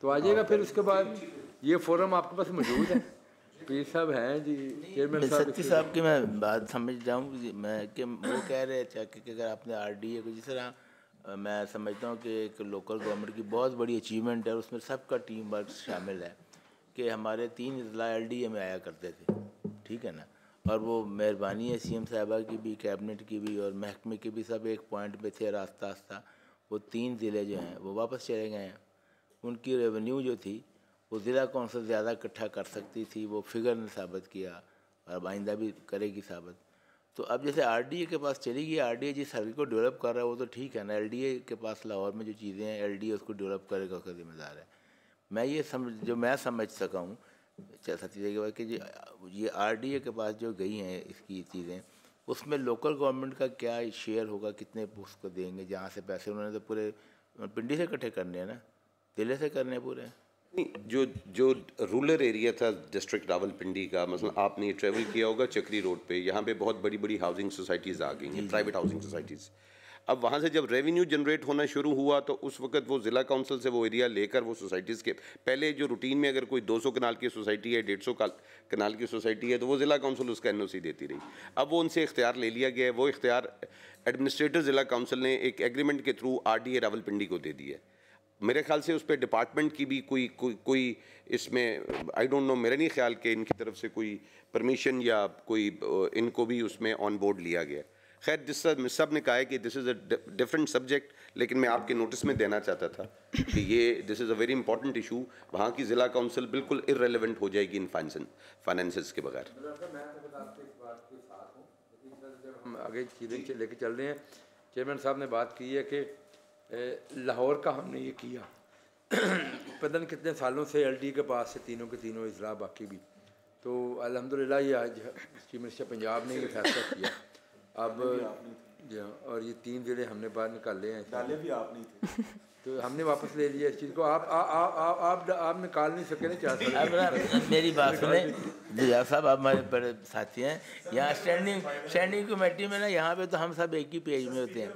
Speaker 7: तो आ जाएगा। फिर उसके बाद ये फोरम आपके पास मौजूद है, पीर साहब हैं जी, चेयरमैन
Speaker 3: साहब की मैं बात समझ जाऊँ मैं कि वो कह रहे थे कि अगर आपने RDA को, जिस तरह मैं समझता हूँ कि एक लोकल गवर्नमेंट की बहुत बड़ी अचीवमेंट है, उसमें सबका टीम वर्क शामिल है, कि हमारे 3 अजला LDA में आया करते थे, ठीक है ना, और वो मेहरबानी है CM साहबा की भी, कैबिनेट की भी और महकमे के भी, सब एक पॉइंट पे थे, रास्ता रास्ता वो 3 ज़िले जो हैं वो वापस चले गए हैं। उनकी रेवेन्यू जो थी वो ज़िला कौंसिल ज़्यादा इकट्ठा कर सकती थी, वो फिगर ने साबित किया और आइंदा भी करेगी साबित। तो अब जैसे RDA के पास चली गई, RDA जिस सर्वे को डेवलप कर रहा है वो तो ठीक है ना, LDA के पास लाहौर में जो चीज़ें हैं LDA उसको डेवलप करेगा, उसका जिम्मेदार है। मैं ये समझ सका हूँ सत्य के बाद कि ये RDA के पास जो गई हैं इसकी चीज़ें, उसमें लोकल गवर्नमेंट का क्या शेयर होगा, कितने उसको देंगे, जहाँ से पैसे उन्होंने तो पूरे पिंडी से इकट्ठे करने हैं ना, ज़िले से करने हैं पूरे,
Speaker 8: जो जो रूरल एरिया था डिस्ट्रिक्ट रावलपिंडी का, मतलब आपने ट्रैवल किया होगा चक्री रोड पे, यहाँ पे बहुत बड़ी बड़ी हाउसिंग सोसाइटीज़ आ गई हैं, प्राइवेट हाउसिंग सोसाइटीज़। अब वहाँ से जब रेवेन्यू जनरेट होना शुरू हुआ तो उस वक्त वो ज़िला काउंसिल से वो एरिया लेकर वो सोसाइटीज़ के, पहले जो रूटीन में अगर कोई 200 कनाल की सोसाइटी है, 150 कनाल की सोसाइटी है, तो वो ज़िला काउंसिल उसका NOC देती रही। अब वो उनसे इख्तियार ले लिया गया है, वो इख्तियार एडमिनिस्ट्रेटर ज़िला काउंसिल ने एक एग्रीमेंट के थ्रू RDA रावलपिंडी को दे दिया है। मेरे ख्याल से उस पर डिपार्टमेंट की भी कोई इसमें आई डोंट नो, मेरा नहीं ख्याल कि इनकी तरफ से कोई परमिशन या कोई इनको भी उसमें ऑन बोर्ड लिया गया। खैर जिस सब ने कहा है कि this is a different subject, लेकिन मैं आपके नोटिस में देना चाहता था कि ये this is a very important issue. वहाँ की ज़िला काउंसिल बिल्कुल इररेलेवेंट हो जाएगी इन फाइनेंसेस के बगैर।
Speaker 7: हम आगे चीज़ें लेके चल रहे हैं। चेयरमैन साहब ने बात की है कि लाहौर का हमने ये किया पता नहीं कितने सालों से LD के पास से तीनों के तीनों इजला, बाकी भी तो अल्हम्दुलिल्लाह ये आज चीफ मिनिस्टर पंजाब ने ये फैसला किया। अब और ये 3 ज़िले हमने बाहर निकाले हैं,
Speaker 6: भी आप नहीं थे
Speaker 7: तो हमने वापस ले लिया इस चीज़ को। आप निकाल नहीं सके ना 4 साल।
Speaker 3: मेरी बात सुने जिया साहब, आप हमारे बड़े साथी हैं। यहाँ स्टैंडिंग कमेटी में ना, यहाँ पे तो हम सब एक ही पेज में होते हैं।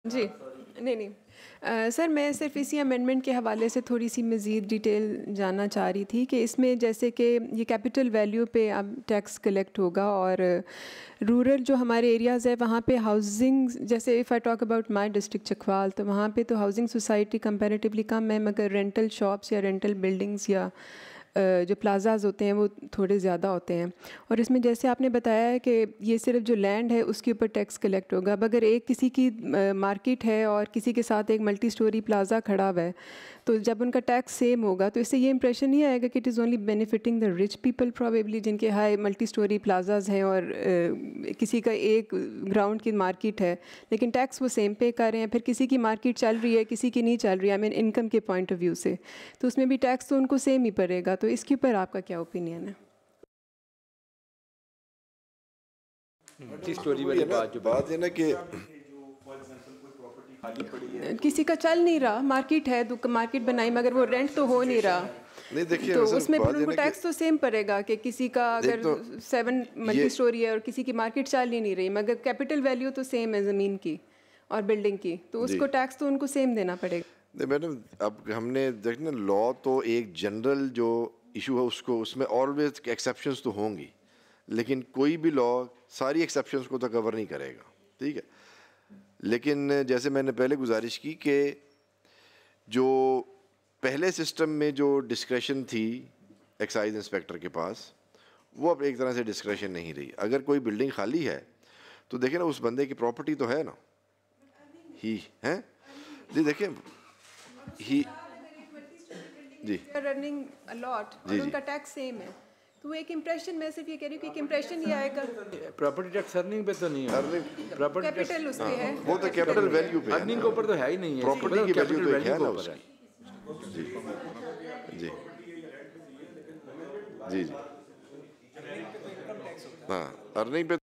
Speaker 9: जी नहीं सर, मैं सिर्फ इसी अमेंडमेंट के हवाले से थोड़ी सी मज़ीद डिटेल जानना चाह रही थी कि इसमें जैसे कि ये कैपिटल वैल्यू पे अब टैक्स कलेक्ट होगा और रूरल जो हमारे एरियाज़ है वहाँ पे हाउसिंग, जैसे if I talk about my district Chakwal, तो वहाँ पे तो हाउसिंग सोसाइटी कंपैरेटिवली कम है, मगर रेंटल शॉप्स या रेंटल बिल्डिंग्स या जो प्लाज़ाज़ होते हैं वो थोड़े ज़्यादा होते हैं। और इसमें जैसे आपने बताया है कि ये सिर्फ जो लैंड है उसके ऊपर टैक्स कलेक्ट होगा। अब अगर एक किसी की मार्केट है और किसी के साथ एक मल्टी स्टोरी प्लाज़ा खड़ा हुआ है, तो जब उनका टैक्स सेम होगा तो इससे ये इंप्रेशन नहीं आएगा कि it is only benefiting the rich people probably, जिनके हाई मल्टी स्टोरी प्लाज़ाज़ हैं और किसी का एक ग्राउंड की मार्केट है लेकिन टैक्स वो सेम पे कर रहे हैं। फिर किसी की मार्केट चल रही है, किसी की नहीं चल रही है, आई मीन इनकम के पॉइंट ऑफ व्यू से, तो उसमें भी टैक्स तो उनको सेम ही पड़ेगा। तो इसके ऊपर आपका क्या ओपिनियन है?
Speaker 7: स्टोरी वाली
Speaker 4: बात है ना कि
Speaker 9: किसी का चल नहीं रहा, मार्केट है तो मार्केट बनाई मगर वो रेंट तो हो नहीं रहा,
Speaker 4: नहीं देखिए
Speaker 9: तो उसमें फिर उनको टैक्स तो सेम पड़ेगा कि किसी का अगर 7 मल्टी स्टोरी है और किसी की मार्केट चल ही नहीं रही, मगर कैपिटल वैल्यू तो सेम है ज़मीन की और बिल्डिंग की, तो उसको टैक्स तो उनको सेम देना पड़ेगा।
Speaker 4: नहीं मैडम, अब हमने देखना लॉ तो एक जनरल जो इशू है उसको, उसमें ऑलवेज एक्सेप्शंस तो होंगी, लेकिन कोई भी लॉ सारी एक्सेप्शंस को तो कवर नहीं करेगा, ठीक है। लेकिन जैसे मैंने पहले गुजारिश की कि जो पहले सिस्टम में जो डिस्क्रेशन थी एक्साइज इंस्पेक्टर के पास, वो अब एक तरह से डिस्क्रेशन नहीं रही। अगर कोई बिल्डिंग खाली है तो देखें ना, उस बंदे की प्रॉपर्टी तो है ना, ही है जी, देखें ही जी
Speaker 9: रनिंग अलॉट और उनका टैक्स सेम है, तो एक इंप्रेशन, मैं सिर्फ ये कह रही हूँ कि एक इंप्रेशन ये आएगा।
Speaker 7: प्रॉपर्टी टैक्स अर्निंग पे तो नहीं है, प्रॉपर्टी
Speaker 9: कैपिटल उस पे है,
Speaker 4: वो तो कैपिटल वैल्यू पे है,
Speaker 7: अर्निंग के ऊपर तो है ही नहीं है,
Speaker 4: प्रॉपर्टी की वैल्यू तो है ना
Speaker 7: है।
Speaker 4: उसकी। जी जी जी जी हाँ, अर्निंग पे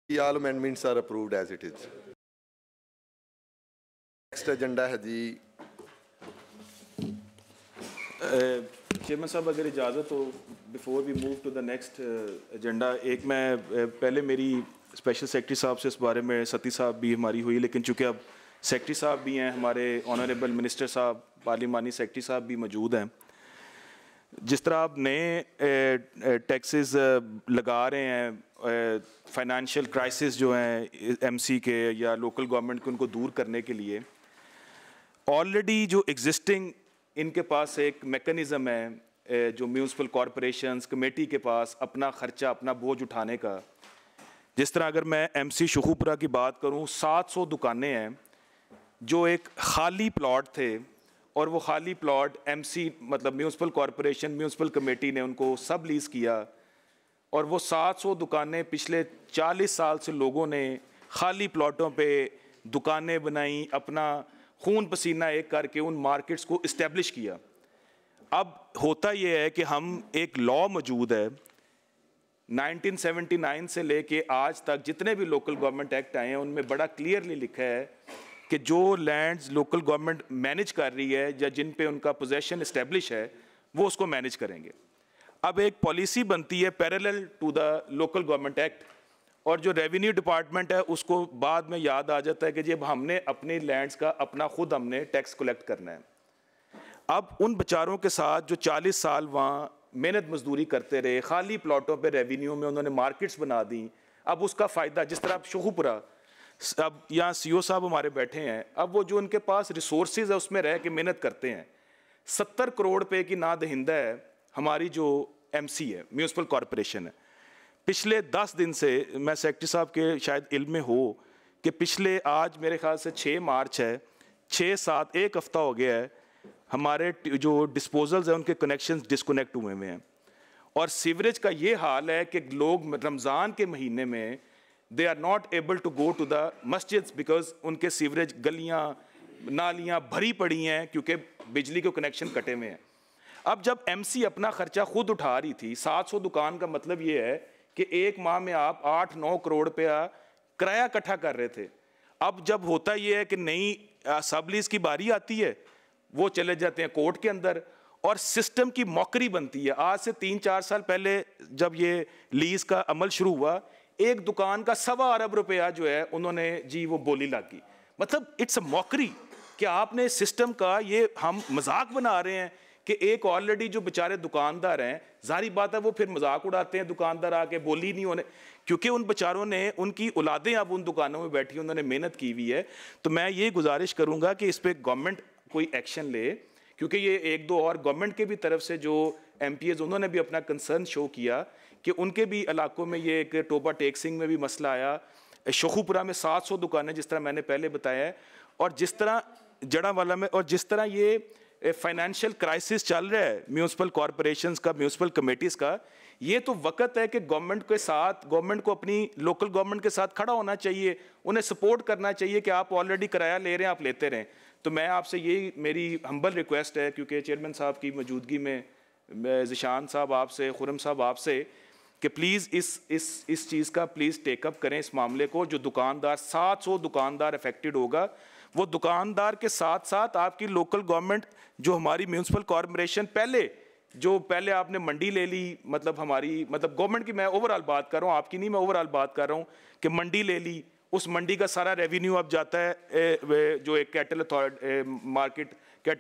Speaker 1: all amendments are approved as it is. Next agenda है जी,
Speaker 6: चेयरमैन साहब अगर इजाज़त हो, before we move to the next agenda, एक मैं पहले मेरी स्पेशल सेक्रेटरी साहब से इस बारे में, सती साहब भी हमारी हुई, लेकिन चूँकि अब सेक्रेटरी साहब भी हैं, हमारे ऑनरेबल मिनिस्टर साहब पार्लिमानी सेक्रेटरी साहब भी मौजूद हैं, जिस तरह आप नए टैक्सेस लगा रहे हैं फाइनेंशियल क्राइसिस जो हैं एमसी के या लोकल गवर्नमेंट के, उनको दूर करने के लिए ऑलरेडी जो एग्जिस्टिंग इनके पास एक मेकनिज़म है जो म्यूनसिपल कॉरपोरेशंस कमेटी के पास अपना ख़र्चा अपना बोझ उठाने का। जिस तरह अगर मैं एमसी शखूपुरा की बात करूं, 700 दुकानें हैं जो एक खाली प्लॉट थे और वो खाली प्लॉट एमसी मतलब म्यूनसिपल कॉरपोरेशन म्यूनसिपल कमेटी ने उनको सब लीज़ किया और वो 700 दुकानें पिछले 40 साल से लोगों ने खाली प्लॉटों पे दुकानें बनाई, अपना खून पसीना एक करके उन मार्केट्स को इस्टेब्लिश किया। अब होता ये है कि हम एक लॉ मौजूद है 1979 से लेके आज तक जितने भी लोकल गवर्नमेंट एक्ट आए हैं उनमें बड़ा क्लियरली लिखा है कि जो लैंड्स लोकल गवर्नमेंट मैनेज कर रही है या जिन पे उनका पोजेशन इस्टेब्लिश है वो उसको मैनेज करेंगे। अब एक पॉलिसी बनती है parallel to the local government act और जो रेवेन्यू डिपार्टमेंट है उसको बाद में याद आ जाता है कि जब हमने अपनी लैंड्स का अपना खुद हमने टैक्स कलेक्ट करना है। अब उन बेचारों के साथ जो 40 साल वहाँ मेहनत मजदूरी करते रहे, खाली प्लॉटों पे रेवेन्यू में उन्होंने मार्केट्स बना दी, अब उसका फ़ायदा जिस तरह अब शखूपुरा, अब यहाँ सीओ साहब हमारे बैठे हैं, अब वो जो उनके पास रिसोर्सेज है उसमें रह के मेहनत करते हैं। 70 करोड़ रुपए की ना दहिंदा है हमारी जो एमसी है म्यूनसिपल कॉरपोरेशन है। पिछले 10 दिन से मैं सेक्रेटरी साहब के शायद इल्म में हो कि पिछले आज मेरे ख्याल से 6 मार्च है, 6-7 एक हफ़्ता हो गया है हमारे जो डिस्पोजल्स हैं उनके कनेक्शंस डिस्कनेक्ट हुए हैं और सीवरेज का ये हाल है कि लोग रमज़ान के महीने में they are not able to go to the masjids because उनके सीवरेज गलियाँ नालियाँ भरी पड़ी हैं क्योंकि बिजली के कनेक्शन कटे हुए हैं। अब जब एमसी अपना खर्चा खुद उठा रही थी, 700 दुकान का मतलब ये है कि एक माह में आप 8-9 करोड़ रुपया किराया इकट्ठा कर रहे थे। अब जब होता ये है कि नई सब लीज की बारी आती है वो चले जाते हैं कोर्ट के अंदर और सिस्टम की मौकरी बनती है। आज से 3-4 साल पहले जब ये लीज का अमल शुरू हुआ, एक दुकान का 1.25 अरब रुपया जो है उन्होंने जी वो बोली लागी। मतलब इट्स अ मौकरी कि आपने सिस्टम का ये हम मजाक बना रहे हैं कि एक ऑलरेडी जो बेचारे दुकानदार हैं, जाहिर बात है वो फिर मजाक उड़ाते हैं दुकानदार आके, बोली नहीं होने, क्योंकि उन बेचारों ने उनकी औलादें अब उन दुकानों में बैठी उन्होंने मेहनत की हुई है। तो मैं ये गुजारिश करूँगा कि इस पर गवर्नमेंट कोई एक्शन ले, क्योंकि ये 1-2 और गवर्नमेंट के भी तरफ से जो MPs उन्होंने भी अपना कंसर्न शो किया कि उनके भी इलाकों में ये एक टोबा टेक्सिंग में भी मसला आया। शखूपुरा में 700 दुकानें जिस तरह मैंने पहले बताया है और जिस तरह जड़ावाला में और जिस तरह ये फाइनेंशियल क्राइसिस चल रहा है म्यूनसिपल कॉरपोरेशंस का, म्यूनसिपल कमेटीज़ का, ये तो वक्त है कि गवर्नमेंट के साथ, गवर्नमेंट को अपनी लोकल गवर्नमेंट के साथ खड़ा होना चाहिए, उन्हें सपोर्ट करना चाहिए कि आप ऑलरेडी किराया ले रहे हैं, आप लेते रहें। तो मैं आपसे यही मेरी हम्बल रिक्वेस्ट है, क्योंकि चेयरमैन साहब की मौजूदगी में ज़िशान साहब आपसे, खुरम साहब आपसे, कि प्लीज़ इस चीज़ का प्लीज़ टेकअप करें इस मामले को। जो दुकानदार 700 दुकानदार अफेक्टेड होगा, वो दुकानदार के साथ साथ आपकी लोकल गवर्नमेंट जो हमारी म्यूनसिपल कॉरपोरेशन पहले आपने मंडी ले ली, मतलब हमारी मतलब गवर्नमेंट की मैं ओवरऑल बात कर रहा हूँ, आपकी नहीं, मैं ओवरऑल बात कर रहा हूँ कि मंडी ले ली, उस मंडी का सारा रेवेन्यू अब जाता है जो एक कैटल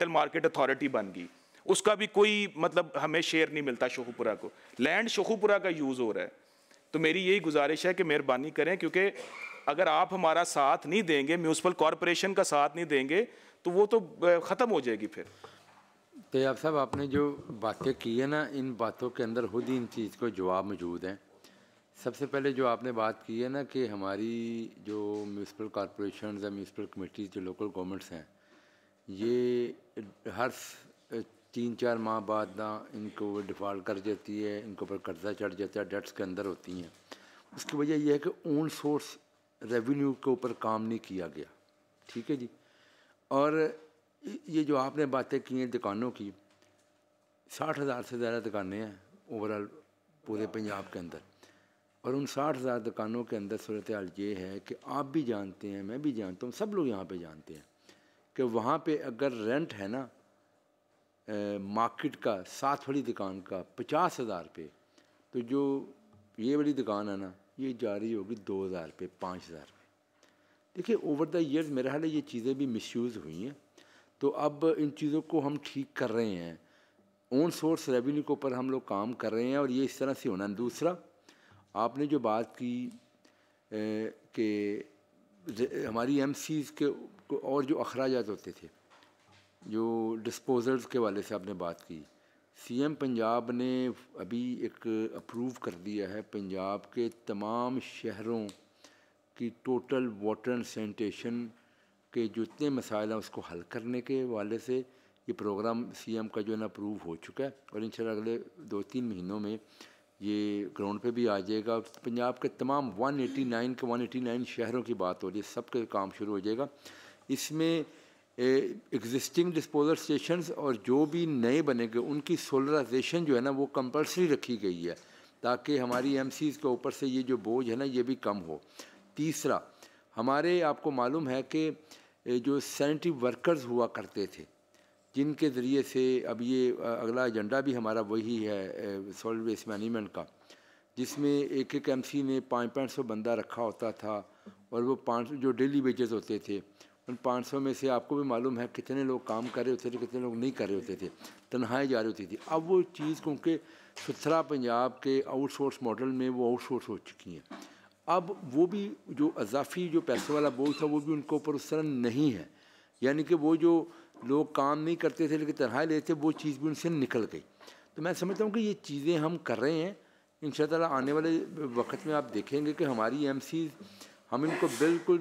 Speaker 6: मार्केट अथॉरिटी बन गई, उसका भी कोई मतलब हमें शेयर नहीं मिलता शखूपुरा को, लैंड शखूपुरा का यूज़ हो रहा है। तो मेरी यही गुजारिश है कि मेहरबानी करें, क्योंकि अगर आप हमारा साथ नहीं देंगे, म्यूनसिपल कॉरपोरेशन का साथ नहीं देंगे, तो वो तो ख़त्म हो जाएगी फिर।
Speaker 7: तैयब साहब, आपने जो बातें की है ना, इन बातों के अंदर खुद ही इन चीज़ को जवाब मौजूद हैं। सबसे पहले जो आपने बात की है ना कि हमारी जो म्यूनसिपल कॉरपोरेशन या म्यूनसिपल कमेटीज़ जो लोकल गवर्नमेंट्स हैं, ये हर 3-4 माह बाद ना इनको डिफ़ॉल्ट कर जाती है, इनको पर कर्जा चढ़ जाता है, डेट्स के अंदर होती हैं। उसकी वजह यह है कि ओन सोर्स रेवेन्यू के ऊपर काम नहीं किया गया। ठीक है जी। और ये जो आपने बातें की हैं दुकानों की, 60,000 से ज़्यादा दुकानें हैं ओवरऑल पूरे पंजाब के अंदर, और उन 60,000 दुकानों के अंदर सूरत हाल ये है कि आप भी जानते हैं, मैं भी जानता हूँ, सब लोग यहाँ पे जानते हैं कि वहाँ पे अगर रेंट है ना मार्केट का 7 वाली दुकान का 50,000 रुपये, तो जो ये वाली दुकान है ना ये जा रही होगी 2,000 रुपये, 5,000 रुपये। देखिए ओवर द ईयर्स मेरा ख्याल है ये चीज़ें भी मिसयूज़ हुई हैं। तो अब इन चीज़ों को हम ठीक कर रहे हैं, ओन सोर्स रेवेन्यू के ऊपर हम लोग काम कर रहे हैं और ये इस तरह से होना है। दूसरा, आपने जो बात की कि हमारी एमसीज़ के और जो अखराजात होते थे, जो डिस्पोजल्स के वाले से आपने बात की, सीएम पंजाब ने अभी एक अप्रूव कर दिया है पंजाब के तमाम शहरों की टोटल वाटर एंड सैनिटेशन के जितने मसाइल हैं उसको हल करने के वाले से ये प्रोग्राम सीएम का जो है ना अप्रूव हो चुका है और इंशाल्लाह अगले 2-3 महीनों में ये ग्राउंड पे भी आ जाएगा। पंजाब के तमाम 189 शहरों की बात हो रही है, सबके काम शुरू हो जाएगा। इसमें एग्जिस्टिंग डिस्पोजल स्टेशंस और जो भी नए बनेंगे उनकी सोलराइजेशन जो है ना वो कंपलसरी रखी गई है ताकि हमारी एमसीज़ के ऊपर से ये जो बोझ है ना ये भी कम हो। तीसरा, हमारे आपको मालूम है कि जो सैनिटरी वर्कर्स हुआ करते थे जिनके ज़रिए से अब ये अगला एजेंडा भी हमारा वही है सॉलिड वेस्ट मैनेजमेंट का, जिसमें एक एमसी ने 500 बंदा रखा होता था और वो 500 जो डेली वेजेस होते थे उन 500 में से आपको भी मालूम है कितने लोग काम कर रहे होते थे, कितने लोग नहीं कर रहे होते थे, तनख्वाहें जा रही होती थी। अब वो चीज़ क्योंकि सुथरा पंजाब के आउटसोर्स मॉडल में वो आउटसोर्स हो चुकी हैं, अब वो भी जो अजाफी जो पैसे वाला बोझ था वो भी उनके ऊपर उस तरह नहीं है, यानी कि वो जो लोग काम नहीं करते थे लेकिन तनख्वाहें लेते थे वो चीज़ भी उनसे निकल गई। तो मैं समझता हूँ कि ये चीज़ें हम कर रहे हैं, इंशाअल्लाह आने वाले वक्त में आप देखेंगे कि हमारी एमसीज़ हम इनको बिल्कुल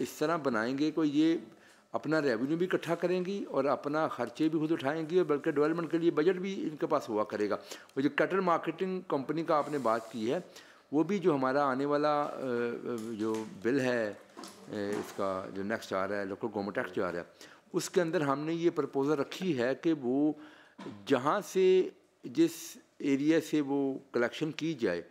Speaker 7: इस तरह बनाएंगे कि ये अपना रेवेन्यू भी इकट्ठा करेंगी और अपना ख़र्चे भी खुद उठाएंगी और बल्कि डेवलपमेंट के लिए बजट भी इनके पास हुआ करेगा। और जो कैटल मार्केटिंग कंपनी का आपने बात की है वो भी जो हमारा आने वाला जो बिल है इसका जो नेक्स्ट आ रहा है लोकल गवर्नमेंट एक्ट जो आ रहा है उसके अंदर हमने ये प्रपोज़ल रखी है कि वो जहाँ से जिस एरिया से वो कलेक्शन की जाए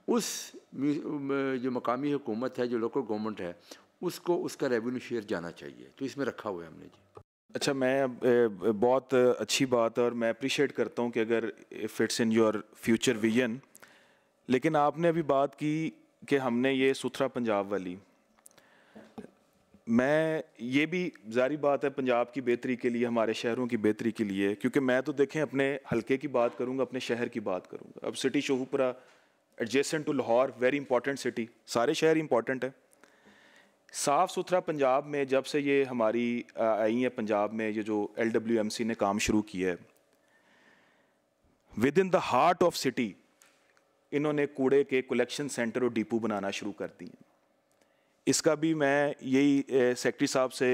Speaker 7: उस जो मकामी हुकूमत है जो लोकल गवर्नमेंट है उसको उसका रेवेन्यू शेयर जाना चाहिए, तो इसमें रखा हुआ है हमने जी।
Speaker 6: अच्छा, मैं बहुत अच्छी बात है और मैं अप्रिशिएट करता हूँ कि अगर fits in your future vision, लेकिन आपने अभी बात की कि हमने ये सुथरा पंजाब वाली, मैं ये भी जारी बात है पंजाब की बेहतरी के लिए, हमारे शहरों की बेहतरी के लिए, क्योंकि मैं तो देखें अपने हलके की बात करूँगा, अपने शहर की बात करूँगा। अब city Shohpura adjacent to Lahore, very important city, सारे शहर इंपॉर्टेंट है। साफ़ सुथरा पंजाब में जब से ये हमारी आई है पंजाब में ये जो LWMC ने काम शुरू किया है, with in the heart of city इन्होंने कूड़े के कलेक्शन सेंटर और डिपो बनाना शुरू कर दिए। इसका भी मैं यही सेक्रेटरी साहब से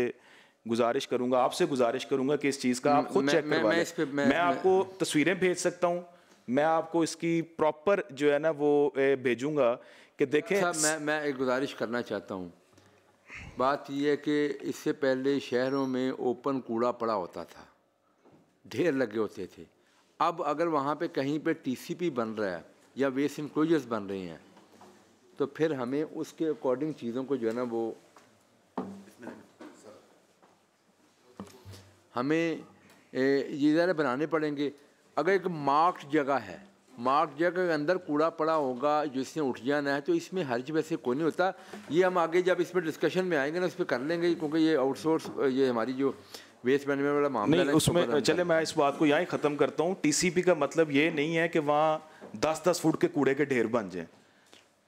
Speaker 6: गुजारिश करूंगा, आपसे गुजारिश करूंगा कि इस चीज़ का आप खुद चेक करवा लें। मैं आपको तस्वीरें भेज सकता हूं, मैं आपको इसकी प्रॉपर जो है ना वो भेजूंगा कि देखें।
Speaker 7: मैं एक गुजारिश करना चाहता हूँ। बात यह है कि इससे पहले शहरों में ओपन कूड़ा पड़ा होता था, ढेर लगे होते थे। अब अगर वहाँ पे कहीं पे TCP बन रहा है या वेस्ट इनक्लोजर्स बन रहे हैं तो फिर हमें उसके अकॉर्डिंग चीज़ों को जो है ना वो हमें ये ज़रा बनाने पड़ेंगे। अगर एक मार्क्ड जगह है, मार्क्ड जगह के अंदर कूड़ा पड़ा होगा जिसने उठ जाना है, तो इसमें हर्ज वैसे कोई नहीं होता। ये हम आगे जब इसमें डिस्कशन में आएंगे ना उस पर कर लेंगे, क्योंकि ये आउटसोर्स ये हमारी जो वेस्ट मैनेजमेंट वाला मामला है
Speaker 6: उसमें चले मैं इस बात को यहाँ ही ख़त्म करता हूँ। TCP का मतलब ये नहीं है कि वहाँ 10-10 फुट के कूड़े के ढेर बन जाएं।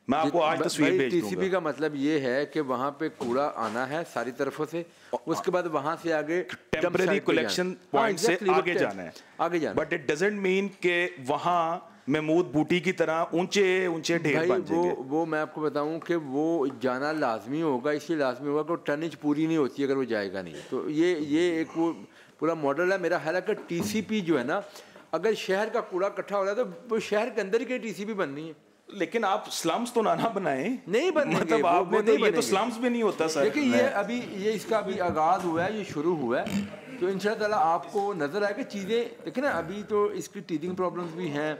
Speaker 6: मैं आपको आज तस्वीर भेज दूंगा।
Speaker 7: TCP का मतलब ये है कि वहाँ पे कूड़ा आना है सारी तरफों से, उसके बाद वहाँ से आगे
Speaker 6: टेम्परेरी कलेक्शन पॉइंट से आगे जाना है,
Speaker 7: आगे जाना।
Speaker 6: बट इट डजंट मीन कि वहाँ महमूद बूटी की तरह ऊंचे ऊंचे ढेर बन जाएंगे।
Speaker 7: वो मैं आपको बताऊं कि वो जाना लाजमी होगा, इसलिए लाजमी होगा कि टनेज पूरी नहीं होती अगर वो जाएगा नहीं। तो ये एक वो पूरा मॉडल है। मेरा ख्याल है कि TCP जो है ना, अगर शहर का कूड़ा इकट्ठा हो रहा है तो वो शहर के अंदर ही कहीं TCP बननी है।
Speaker 6: लेकिन आप स्लम्स तो ना बनाएं,
Speaker 7: नहीं बनेंगे,
Speaker 6: मतलब आपने तो ये तो स्लम्स भी नहीं होता सर।
Speaker 7: देखिए ये अभी ये इसका अभी आगाज़ हुआ है, ये शुरू हुआ है, तो इंशाअल्लाह आपको नज़र आएगा चीज़ें। देखिए ना अभी तो इसकी टीथिंग प्रॉब्लम्स भी हैं।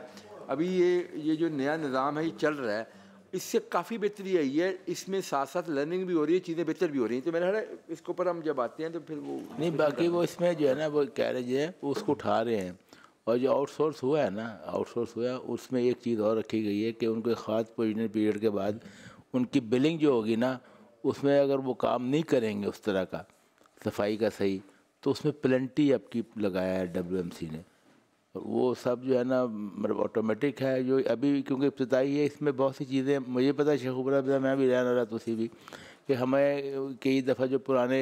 Speaker 7: अभी ये जो नया निज़ाम है ये चल रहा है, इससे काफ़ी बेहतरी आई है, इसमें साथ साथ लर्निंग भी हो रही है, चीज़ें बेहतर भी हो रही हैं। तो मेरा ख्याल है इसके ऊपर हम जब आते हैं तो फिर वो
Speaker 3: नहीं, बाकी वो इसमें जो है ना वो कैरेज है उसको उठा रहे हैं। और जो आउटसोर्स हुआ है ना, आउटसोर्स हुआ उसमें एक चीज़ और रखी गई है कि उनको ख़ास प्रोविजनल पीरियड के बाद उनकी बिलिंग जो होगी ना उसमें अगर वो काम नहीं करेंगे उस तरह का सफाई का सही, तो उसमें प्लेंटी आपकी लगाया है WMC ने, और वो सब जो है ना मतलब ऑटोमेटिक है जो अभी, क्योंकि इब्तदाई है, इसमें बहुत सी चीज़ें मुझे पता है, शेखुपुरा मैं भी रहना रहा तो उसी भी कि हमें कई दफ़ा जो पुराने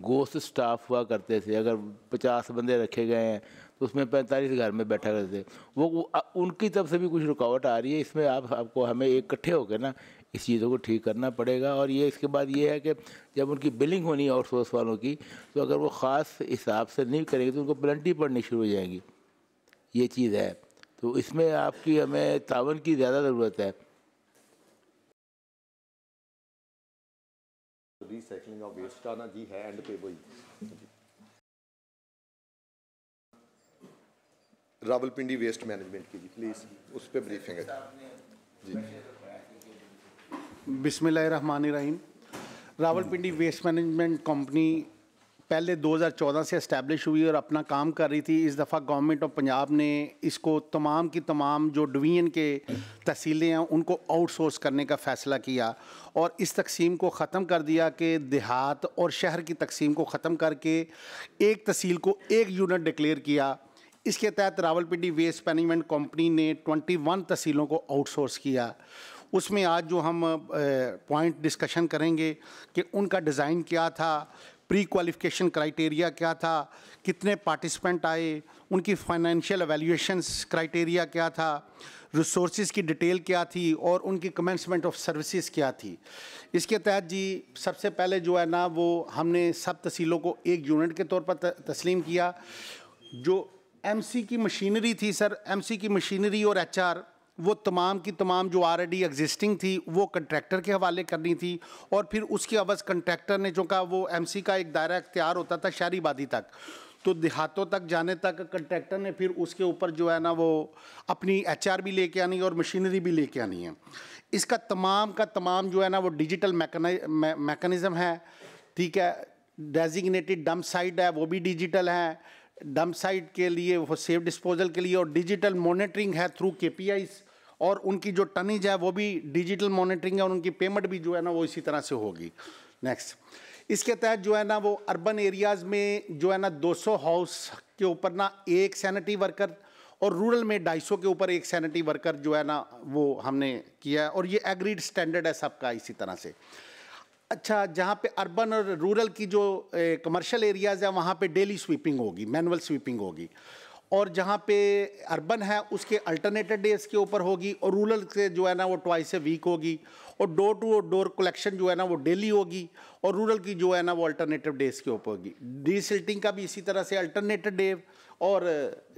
Speaker 3: गोश्त स्टाफ हुआ करते थे, अगर 50 बंदे रखे गए हैं तो उसमें 45 घर में बैठा करते थे, वो उनकी तरफ से भी कुछ रुकावट आ रही है इसमें। आपको हमें इकट्ठे होकर ना इस चीज़ों को ठीक करना पड़ेगा। और ये इसके बाद ये है कि जब उनकी बिलिंग होनी है आउटसोर्स वालों की, तो अगर वो ख़ास हिसाब से नहीं करेंगे तो उनको पेनल्टी पड़नी शुरू हो जाएगी, ये चीज़ है। तो इसमें आपकी हमें तावन की ज़्यादा ज़रूरत है।
Speaker 1: रिसाइकलिंग ऑफ वेस्ट का ना जी है एंड पे वही रावलपिंडी वेस्ट मैनेजमेंट की जी प्लीज़ उस पर ब्रीफिंग है जी।
Speaker 10: बिस्मिल्लाहिर्रहमानिर्रहीम। रावलपिंडी वेस्ट मैनेजमेंट कंपनी पहले 2014 से इस्टेब्लिश हुई और अपना काम कर रही थी। इस दफ़ा गवर्नमेंट ऑफ पंजाब ने इसको तमाम की तमाम जो डिवीज़न के तहसीलें हैं उनको आउटसोर्स करने का फ़ैसला किया और इस तकसीम को ख़त्म कर दिया कि देहात और शहर की तकसीम को ख़त्म करके एक तहसील को एक यूनिट डिक्लेयर किया। इसके तहत रावलपिंडी वेस्ट मैनेजमेंट कंपनी ने 21 तहसीलों को आउटसोर्स किया। उसमें आज जो हम पॉइंट डिस्कशन करेंगे कि उनका डिज़ाइन क्या था, प्री क्वालिफिकेशन क्राइटेरिया क्या था, कितने पार्टिसिपेंट आए, उनकी फाइनेंशियल एवेल्यूएशंस क्राइटेरिया क्या था, रिसोर्सेज की डिटेल क्या थी और उनकी कमेंसमेंट ऑफ सर्विसेज क्या थी। इसके तहत जी सबसे पहले जो है ना वो हमने सब तहसीलों को एक यूनिट के तौर पर तस्लीम किया। जो MC की मशीनरी थी सर, MC की मशीनरी और HR वो तमाम की तमाम जो ऑलरेडी एग्जिस्टिंग थी वो कंट्रैक्टर के हवाले करनी थी और फिर उसके अवज़ कंट्रैक्टर ने जो कहा वो MC का एक दायरा इख्तियार होता था शहरी आबादी तक, तो देहातों तक जाने तक कंट्रैक्टर ने फिर उसके ऊपर जो है ना वो अपनी HR भी लेके आनी है और मशीनरी भी लेके आनी है। इसका तमाम का तमाम जो है ना वो डिजिटल मैकेनिज़्म है, ठीक है। डेजिग्नेटेड डंप साइट है वो भी डिजिटल है, डंप साइट के लिए वो सेफ डिस्पोजल के लिए, और डिजिटल मॉनिटरिंग है थ्रू KPIs, और उनकी जो टनेज है वो भी डिजिटल मॉनिटरिंग है और उनकी पेमेंट भी जो है ना वो इसी तरह से होगी। नेक्स्ट, इसके तहत जो है ना वो अर्बन एरियाज़ में जो है ना 200 हाउस के ऊपर ना एक सैनिटरी वर्कर और रूरल में 250 के ऊपर एक सैनिटरी वर्कर जो है ना वो हमने किया है और ये एग्रीड स्टैंडर्ड है सबका इसी तरह से। अच्छा, जहाँ पे अर्बन और रूरल की जो कमर्शियल एरियाज़ है वहाँ पे डेली स्वीपिंग होगी, मैनुअल स्वीपिंग होगी, और जहाँ पे अर्बन है उसके अल्टरनेटेड डेज के ऊपर होगी और रूरल से जो है ना वो ट्वाइस ए वीक होगी, और डोर टू डोर कलेक्शन जो है ना वो डेली होगी और रूरल की जो है ना वो अल्टरनेटिव डेज के ऊपर होगी। डीसिल्टिंग का भी इसी तरह से अल्टरनेटेड डे और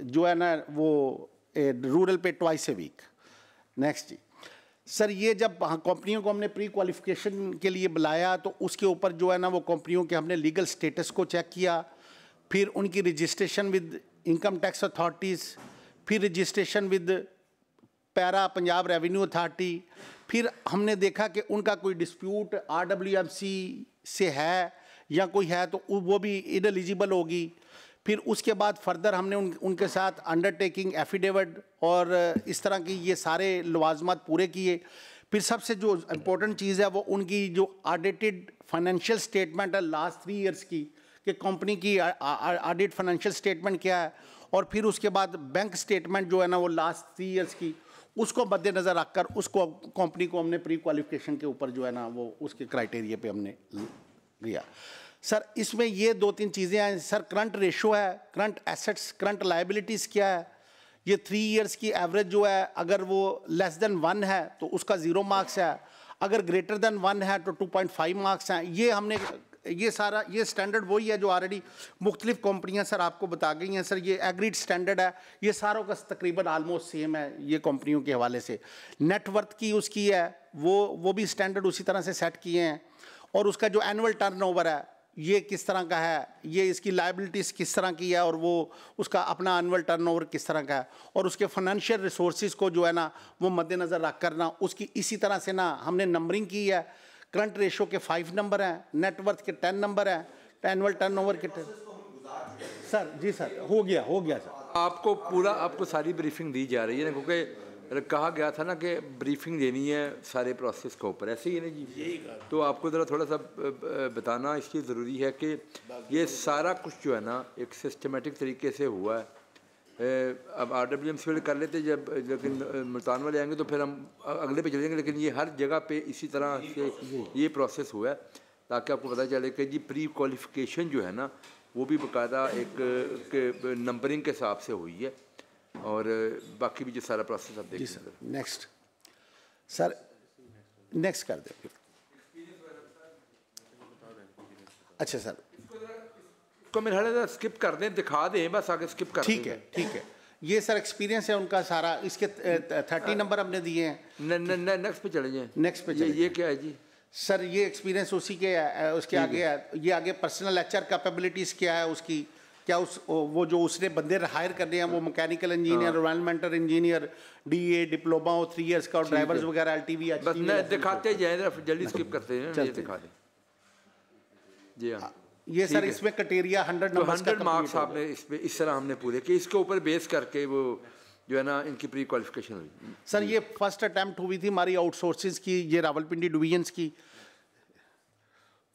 Speaker 10: जो है ना वो रूरल पे twice a week. Next ji sir, ये जब कंपनियों को हमने प्री क्वालिफिकेशन के लिए बुलाया तो उसके ऊपर जो है ना वो कंपनियों के हमने लीगल स्टेटस को चेक किया, फिर उनकी registration with income tax authorities, फिर registration with PRA Punjab revenue authority, फिर हमने देखा कि उनका कोई डिस्प्यूट RWMC से है या कोई है तो वो भी इनएलिजिबल होगी। फिर उसके बाद फर्दर हमने उनके साथ अंडरटेकिंग एफिडेविट और इस तरह की ये सारे लवाजमात पूरे किए। फिर सबसे जो इम्पोर्टेंट चीज़ है वो उनकी जो ऑडिटेड फाइनेंशियल स्टेटमेंट है लास्ट 3 ईयर्स की, कि कंपनी की ऑडिट फाइनेंशियल स्टेटमेंट क्या है, और फिर उसके बाद बैंक स्टेटमेंट जो है ना वो लास्ट 3 ईयर्स की, उसको मद्देनज़र रखकर उसको कंपनी को हमने प्री क्वालिफिकेशन के ऊपर जो है ना वो उसके क्राइटेरिया पे हमने लिया। सर इसमें ये 2-3 चीज़ें हैं सर। करंट रेशो है, करंट एसेट्स, करंट लायबिलिटीज़ क्या है, ये 3 इयर्स की एवरेज जो है अगर वो लेस देन 1 है तो उसका 0 मार्क्स है, अगर ग्रेटर देन 1 है तो 2.5 मार्क्स हैं। ये हमने ये सारा ये स्टैंडर्ड वही है जो ऑलरेडी मुख्तलिफ कंपनियां सर आपको बता गई हैं सर। ये एग्रीड स्टैंडर्ड है, ये सारों का तकरीबन आलमोस्ट सेम है ये कंपनियों के हवाले से। नेटवर्थ की उसकी है वो भी स्टैंडर्ड उसी तरह से सेट किए हैं, और उसका जो एनुअल टर्नओवर है ये किस तरह का है, ये इसकी लायबिलिटीज़ किस तरह की है, और वो उसका अपना एनुअल टर्नओवर किस तरह का है, और उसके फाइनेंशियल रिसोर्सेज को जो है ना वो मद्देनज़र रख कर ना उसकी इसी तरह से ना हमने नंबरिंग की है। करंट रेशो के 5 नंबर हैं, नेटवर्थ के 10 नंबर हैं, एनुअल टर्नओवर के सर जी सर हो गया सर।
Speaker 7: आपको सारी ब्रीफिंग दी जा रही है ना, क्योंकि कहा गया था ना कि ब्रीफिंग देनी है सारे प्रोसेस के ऊपर, ऐसे ही है ना जी? तो आपको ज़रा थोड़ा सा बताना इसलिए ज़रूरी है कि ये सारा कुछ जो है ना एक सिस्टमेटिक तरीके से हुआ है। अब RWM फील्ड कर लेते जब, लेकिन मुल्तान वाले आएंगे तो फिर हम अगले पे चले जाएंगे, लेकिन ये हर जगह पे इसी तरह से ये प्रोसेस हुआ है ताकि आपको पता चले कि जी प्री क्वालिफिकेशन जो है ना वो भी बाकायदा एक नंबरिंग के हिसाब से हुई है, और बाकी भी जो सारा प्रोसेस आप देखिए सर।
Speaker 10: नेक्स्ट सर, नेक्स्ट कर दे। अच्छा सर,
Speaker 7: तो मेरे ख्याल है स्किप कर दें, दिखा दें बस, आगे स्किप कर दें।
Speaker 10: ठीक है, ठीक है। ये सर एक्सपीरियंस है उनका सारा, इसके 30 नंबर हमने दिए हैं।
Speaker 7: नेक्स्ट पे चले जाएं।
Speaker 10: नेक्स्ट पे चले।
Speaker 7: ये क्या है जी?
Speaker 10: सर ये एक्सपीरियंस उसी के उसके आगे है। ये आगे पर्सनल HR कैपेबिलिटीज़ क्या है उसकी, क्या उस वो जो उसने बंदे हायर करने हैं वो mechanical engineer, environmental engineer, DA diploma हो 3 इयर्स का, और ड्राइवर्स वगैरह LTV
Speaker 7: बस दिखाते जाएं, जल्दी स्किप करते हैं, ये दिखा दें जी। हाँ
Speaker 10: ये सर इसमें क्राइटेरिया 100
Speaker 7: तो
Speaker 10: नंबर्स का
Speaker 7: 100 मार्क्स आपने इसमें इस तरह हमने पूरे कि इसके ऊपर बेस करके वो जो है ना इनकी प्री क्वालिफिकेशन हुई।
Speaker 10: सर ये फर्स्ट अटैम्प्ट हुई थी हमारी आउटसोर्सेज की, ये रावलपिंडी डिवीजन्स की।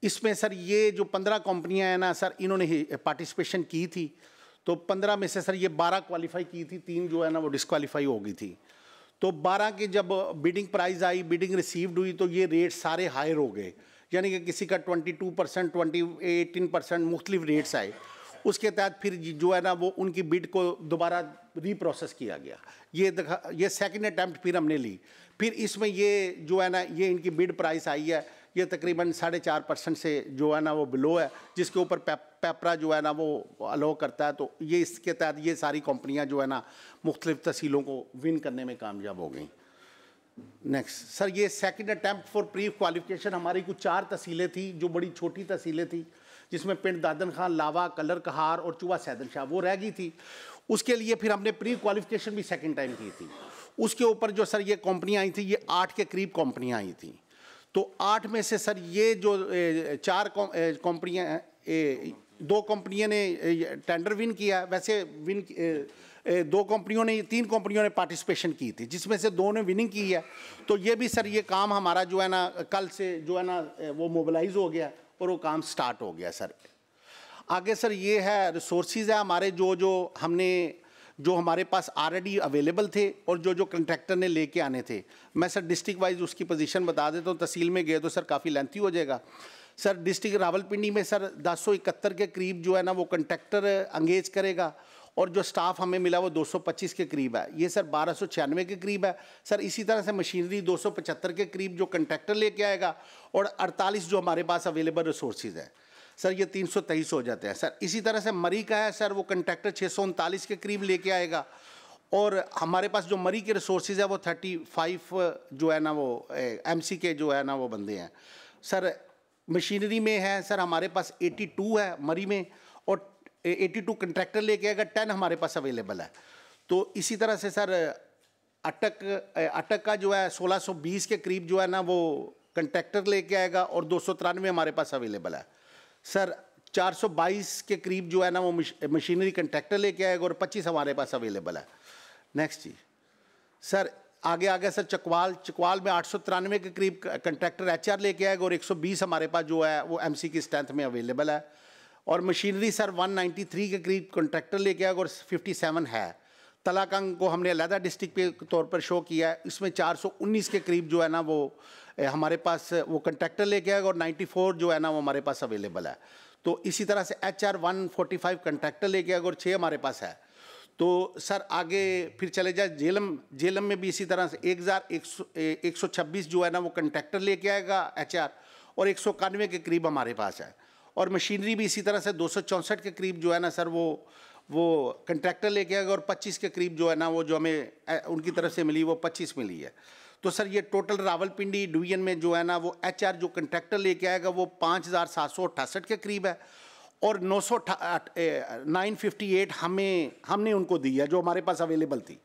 Speaker 10: इसमें सर ये जो 15 कंपनियां हैं ना सर, इन्होंने पार्टिसिपेशन की थी, तो 15 में से सर ये 12 क्वालिफाई की थी, 3 जो है ना वो डिस्क्वालीफाई हो गई थी। तो 12 के जब bidding price I, bidding received हुई, तो ये रेट सारे हायर हो गए, यानी कि किसी का 22%, 18% मुख्तलिफ रेट्स आए। उसके तहत फिर जो है ना वो उनकी बिड को दोबारा रीप्रोसेस किया गया। ये सेकंड अटैम्प्ट फिर हमने ली। फिर इसमें ये जो है ना ये इनकी बिड प्राइस आई है, ये तकरीबन 4.5% से जो है ना वो बिलो है, जिसके ऊपर पेपरा जो है ना वो अलाउ करता है। तो ये इसके तहत ये सारी कंपनियां जो है ना मुख्तलिफ तहसीलों को विन करने में कामयाब हो गई। नेक्स्ट सर, ये second attempt for pre qualification हमारी कुछ 4 तहसीलें थी जो बड़ी छोटी तहसीलें थी, जिसमें पिंड दादन खान, लावा, कलर कहार और चूहा सैदन शाह वो रह गई थी। उसके लिए फिर हमने प्री क्वालिफिकेशन भी सेकंड टाइम की थी। उसके ऊपर जो सर ये कंपनियां आई थी, ये 8 के करीब कंपनियां आई थी। तो 8 में से सर ये जो 4 कंपनियां हैं, 2 कंपनियों ने टेंडर विन किया। वैसे विन 2 कंपनियों ने, 3 कंपनियों ने पार्टिसिपेशन की थी, जिसमें से 2 ने विनिंग की है। तो ये भी सर ये काम हमारा जो है ना कल से जो है ना वो मोबिलाइज हो गया और वो काम स्टार्ट हो गया सर। आगे सर ये है रिसोर्सेज है हमारे जो हमारे पास ऑलरेडी अवेलेबल थे और जो कंट्रैक्टर ने लेके आने थे। मैं सर डिस्ट्रिक्ट वाइज उसकी पोजीशन बता देता हूँ, तहसील में गए तो सर काफ़ी लेंथी हो जाएगा। सर डिस्ट्रिक्ट रावलपिंडी में सर 1071 के करीब जो है ना वो कंट्रैक्टर अंगेज करेगा, और जो स्टाफ हमें मिला वो 225 के करीब है। ये सर 1296 के करीब है। सर इसी तरह से मशीनरी 275 के करीब जो कंट्रैक्टर लेके आएगा, और 48 जो हमारे पास अवेलेबल रिसोर्सेज है सर, ये 323 हो जाते हैं सर। इसी तरह से मरी का है सर, वो कंट्रैक्टर 639 के करीब लेके आएगा, और हमारे पास जो मरी के रिसोर्सेज है वो 35 जो है ना वो MC के जो है ना वो बंदे हैं सर। मशीनरी में है सर हमारे पास 82 है मरी में, और 82 कंट्रैक्टर लेके आएगा, 10 हमारे पास अवेलेबल है। तो इसी तरह से सर अटक का जो है 1620 के करीब जो है ना वो कंट्रैक्टर लेके आएगा, और 293 हमारे पास अवेलेबल है सर। 422 के करीब जो है ना वो मशीनरी कंट्रैक्टर लेके आएगा, और 25 हमारे पास अवेलेबल है। नेक्स्ट जी सर, आगे सर चकवाल में 893 के करीब कंट्रैक्टर HR लेके आएगा, और 120 हमारे पास जो है वो MC की स्ट्रेंथ में अवेलेबल है। और मशीनरी सर 193 के करीब कंट्रैक्टर लेके आएगा, और 57 है। तलाकंग को हमने अलहदा डिस्ट्रिक्ट के तौर पर शो किया है, इसमें 419 के करीब जो है ना वो हमारे पास वो कंट्रैक्टर लेके आएगा, और 94 जो है ना वो हमारे पास अवेलेबल है। तो इसी तरह से HR 145 कंट्रैक्टर लेके आएगा, और 6 हमारे पास है। तो सर आगे फिर चले जाए जेलम में भी इसी तरह से 1126 जो है ना वो कंट्रैक्टर लेके आएगा HR, और 191 के करीब हमारे पास है। और मशीनरी भी इसी तरह से 264 के करीब जो है ना सर वो कंट्रैक्टर लेके आएगा, और 25 के करीब जो है ना वो जो हमें उनकी तरफ से मिली वो 25 मिली है। तो सर ये टोटल रावलपिंडी डिवीजन में जो है ना वो HR जो कंट्रैक्टर लेके आएगा वो 5768 के करीब है, और 958 हमने उनको दी है जो हमारे पास अवेलेबल थी।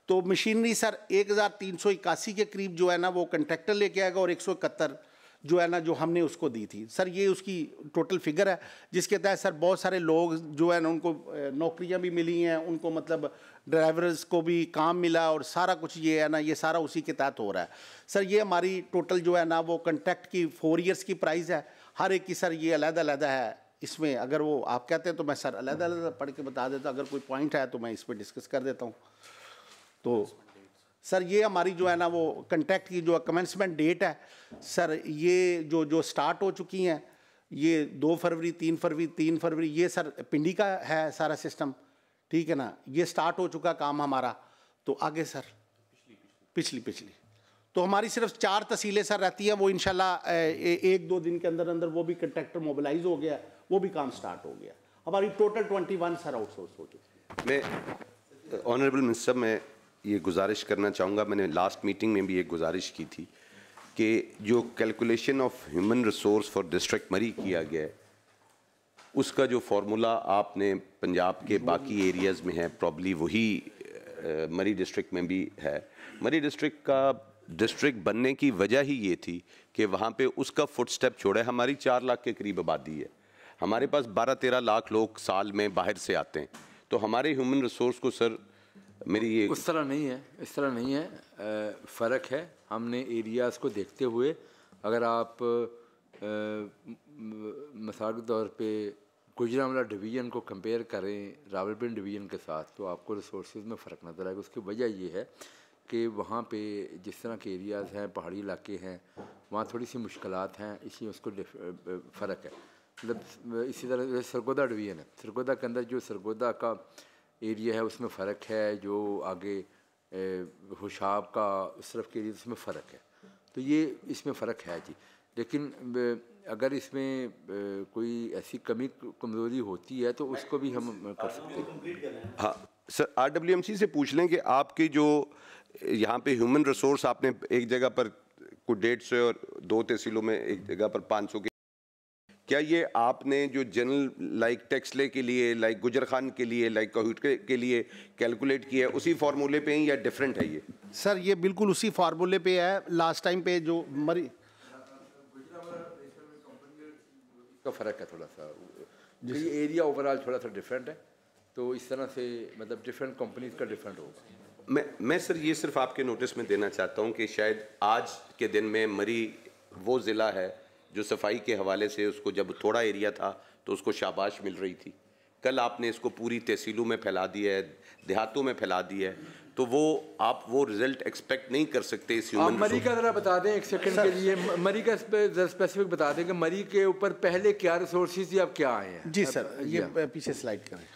Speaker 10: तो मशीनरी सर 1381 के करीब जो है ना वो कंट्रैक्टर लेके आएगा, और 171 जो है ना जो हमने उसको दी थी। सर ये उसकी टोटल फिगर है जिसके तहत सर बहुत सारे लोग जो है ना उनको नौकरियां भी मिली हैं, उनको मतलब ड्राइवर्स को भी काम मिला और सारा कुछ ये है ना ये सारा उसी के तहत हो रहा है। सर ये हमारी टोटल जो है ना वो कंट्रैक्ट की 4 ईयर्स की प्राइस है, हर एक की सर ये अलग-अलग है। इसमें अगर वो आप कहते हैं तो मैं सर अलग-अलग पढ़ के बता देता, अगर कोई पॉइंट है तो मैं इस पर डिस्कस कर देता हूँ। तो सर ये हमारी जो है ना वो कंट्रैक्ट की जो कमेंसमेंट डेट है सर, ये जो स्टार्ट हो चुकी हैं ये 2 फरवरी 3 फरवरी ये सर पिंडी का है सारा सिस्टम, ठीक है ना, ये स्टार्ट हो चुका काम हमारा। तो आगे सर पिछली तो हमारी सिर्फ 4 तहसीलें सर रहती हैं, वो इंशाल्लाह 1-2 दिन के अंदर अंदर वो भी कंट्रैक्टर मोबिलाइज हो गया, वो भी काम स्टार्ट हो गया। हमारी टोटल 21 सर आउटसोर्स हो चुकी है।
Speaker 8: मैं ऑनरेबल मिनिस्टर मैं ये गुजारिश करना चाहूँगा, मैंने लास्ट मीटिंग में भी एक गुजारिश की थी कि जो calculation of human resource for district मरी किया गया है उसका जो फार्मूला आपने पंजाब के बाकी एरियाज़ में है प्रॉब्ली वही मरी डिस्ट्रिक्ट में भी है। मरी डिस्ट्रिक्ट का डिस्ट्रिक्ट बनने की वजह ही ये थी कि वहाँ पे उसका फुट स्टेप छोड़ा है। हमारी 4 लाख के करीब आबादी है, हमारे पास 12-13 लाख लोग साल में बाहर से आते हैं, तो हमारे ह्यूमन रिसोर्स को सर मेरी ये
Speaker 7: उस तरह नहीं है, इस तरह नहीं है, फ़र्क है। हमने एरियाज़ को देखते हुए अगर आप मिसाल के तौर पे गुजरांवाला डिवीज़न को कंपेयर करें रावलपिंडी डिवीज़न के साथ तो आपको रिसोर्सेज में फ़र्क नज़र आएगा। उसकी वजह ये है कि वहाँ पे जिस तरह के एरियाज़ हैं, पहाड़ी इलाके हैं, वहाँ थोड़ी सी मुश्किलात हैं, इसलिए उसको फ़र्क है। मतलब इसी तरह सरगोदा डिवीज़न है, सरगोदा के अंदर जो सरगोदा का एरिया है उसमें फ़र्क है, जो आगे हुशाब का उस तरफ के एरिया उसमें फ़र्क है। तो ये इसमें फ़र्क है जी, लेकिन अगर इसमें कोई ऐसी कमी कमज़ोरी होती है तो उसको भी हम कर सकते हैं।
Speaker 8: हाँ सर, RWMC से पूछ लें कि आपकी जो यहाँ पे ह्यूमन रिसोर्स आपने एक जगह पर कुछ 150 और 2 तहसीलों में एक जगह पर 500 के, क्या ये आपने जो जनरल लाइक टेक्सले के लिए, लाइक गुजर खान के लिए, लाइक काहूट के लिए कैलकुलेट किया है उसी फार्मूले पे ही या डिफरेंट है? ये सर
Speaker 10: ये बिल्कुल उसी फार्मूले पे है। लास्ट टाइम पे जो मरी
Speaker 7: का फ़र्क है थोड़ा सा, ये एरिया ओवरऑल थोड़ा सा डिफरेंट है, तो इस तरह से मतलब डिफरेंट कंपनीज का डिफरेंट होगा।
Speaker 8: मैं सर ये सिर्फ आपके नोटिस में देना चाहता हूँ कि शायद आज के दिन में मरी वो ज़िला है जो सफाई के हवाले से उसको जब थोड़ा एरिया था तो उसको शाबाश मिल रही थी, कल आपने इसको पूरी तहसीलों में फैला दिया है, देहातों में फैला दिया है, तो वो आप वो रिजल्ट एक्सपेक्ट नहीं कर सकते इस ह्यूमन।
Speaker 7: मरी का ज़रा बता दें एक सेकंड के लिए, मरी का स्पेसिफिक बता दें कि मरी के ऊपर पहले क्या रिसोर्सेज थी, अब क्या आए हैं?
Speaker 10: जी सर, ये पीछे स्लाइड करें।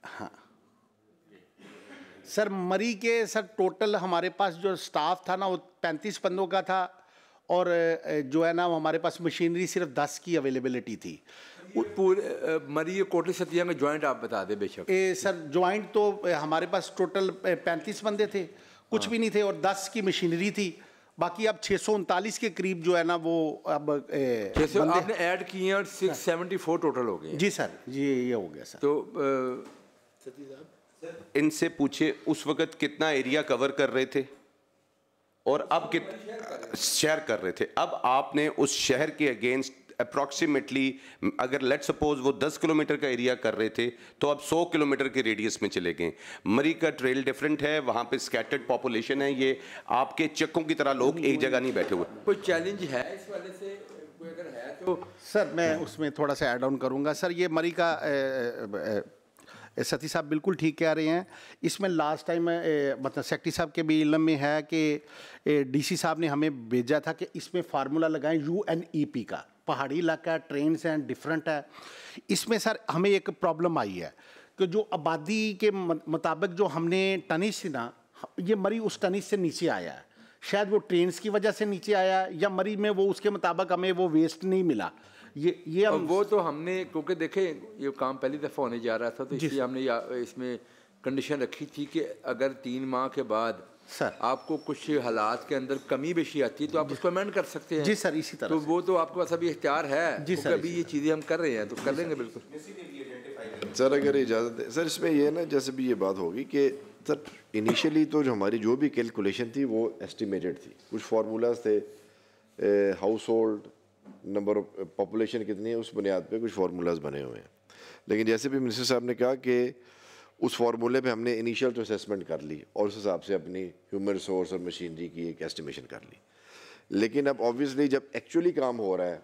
Speaker 10: हाँ सर, मरी के सर टोटल हमारे पास जो स्टाफ था ना वो 35 बंदों का था, और जो है ना हमारे पास मशीनरी सिर्फ 10 की अवेलेबिलिटी थी।
Speaker 7: पूरे मरी कोटली सतिया में ज्वाइंट आप बता दें बेशक।
Speaker 10: सर ज्वाइंट तो हमारे पास टोटल 35 बंदे थे, कुछ भी नहीं थे, और 10 की मशीनरी थी। बाकी अब 639 के करीब जो है ना वो अब
Speaker 7: आपने ऐड किए हैं और 674 टोटल हो गए।
Speaker 10: जी सर, ये हो गया सर।
Speaker 7: तो
Speaker 8: इनसे पूछे उस वक्त कितना एरिया कवर कर रहे थे और अब शहर कर रहे थे। अब आपने उस शहर के अगेंस्ट अप्रॉक्सीमेटली अगर लेट सपोज वो 10 किलोमीटर का एरिया कर रहे थे तो अब 100 किलोमीटर के रेडियस में चले गए। मरी का ट्रेल डिफरेंट है, वहाँ पे स्कैटर्ड पॉपुलेशन है, ये आपके चक्कों की तरह लोग एक जगह नहीं बैठे हुए।
Speaker 7: कोई चैलेंज है इस वाले से, कोई अगर है तो?
Speaker 10: सर मैं उसमें थोड़ा सा ऐड ऑन करूँगा। सर ये मरी का सती साहब बिल्कुल ठीक कह रहे हैं। इसमें लास्ट टाइम मतलब सेक्रेटरी साहब के भी इल्म में है कि DC साहब ने हमें भेजा था कि इसमें फार्मूला लगाएं UNEP का, पहाड़ी इलाका, ट्रेन्स हैं, डिफरेंट है। इसमें सर हमें एक प्रॉब्लम आई है कि जो आबादी के मुताबिक जो हमने टनिश थी ना, ये मरी उस टनिश से नीचे आया है। शायद वो ट्रेन्स की वजह से नीचे आया, या मरी में वो उसके मुताबिक हमें वो वेस्ट नहीं मिला। ये हम
Speaker 7: वो तो हमने, क्योंकि देखें ये काम पहली दफ़ा होने जा रहा था, तो इसलिए हमने इसमें कंडीशन रखी थी कि अगर 3 माह के बाद
Speaker 10: सर
Speaker 7: आपको कुछ हालात के अंदर कमी बेशी आती है तो आप उसको अमेंड कर सकते हैं।
Speaker 10: जी सर, इसी तरह
Speaker 7: तो वो तो आपके पास अभी इख्तियार है,
Speaker 10: जी सर,
Speaker 7: अभी ये चीज़ें हम कर रहे हैं तो कर लेंगे बिल्कुल।
Speaker 4: सर अगर इजाज़त है सर, इसमें ये ना जैसे भी ये बात होगी कि सर इनिशियली तो जो हमारी जो भी कैलकुलेशन थी वो एस्टिमेटेड थी, कुछ फार्मूलाज थे, house hold number of population कितनी है उस बुनियाद पे कुछ फार्मूलाज बने हुए हैं। लेकिन जैसे भी मिनिस्टर साहब ने कहा कि उस फार्मूले पे हमने इनिशियल तो असेसमेंट कर ली और उस हिसाब से अपनी ह्यूमन रिसोर्स और मशीनरी की एक एस्टिमेशन कर ली। लेकिन अब ऑब्वियसली जब एक्चुअली काम हो रहा है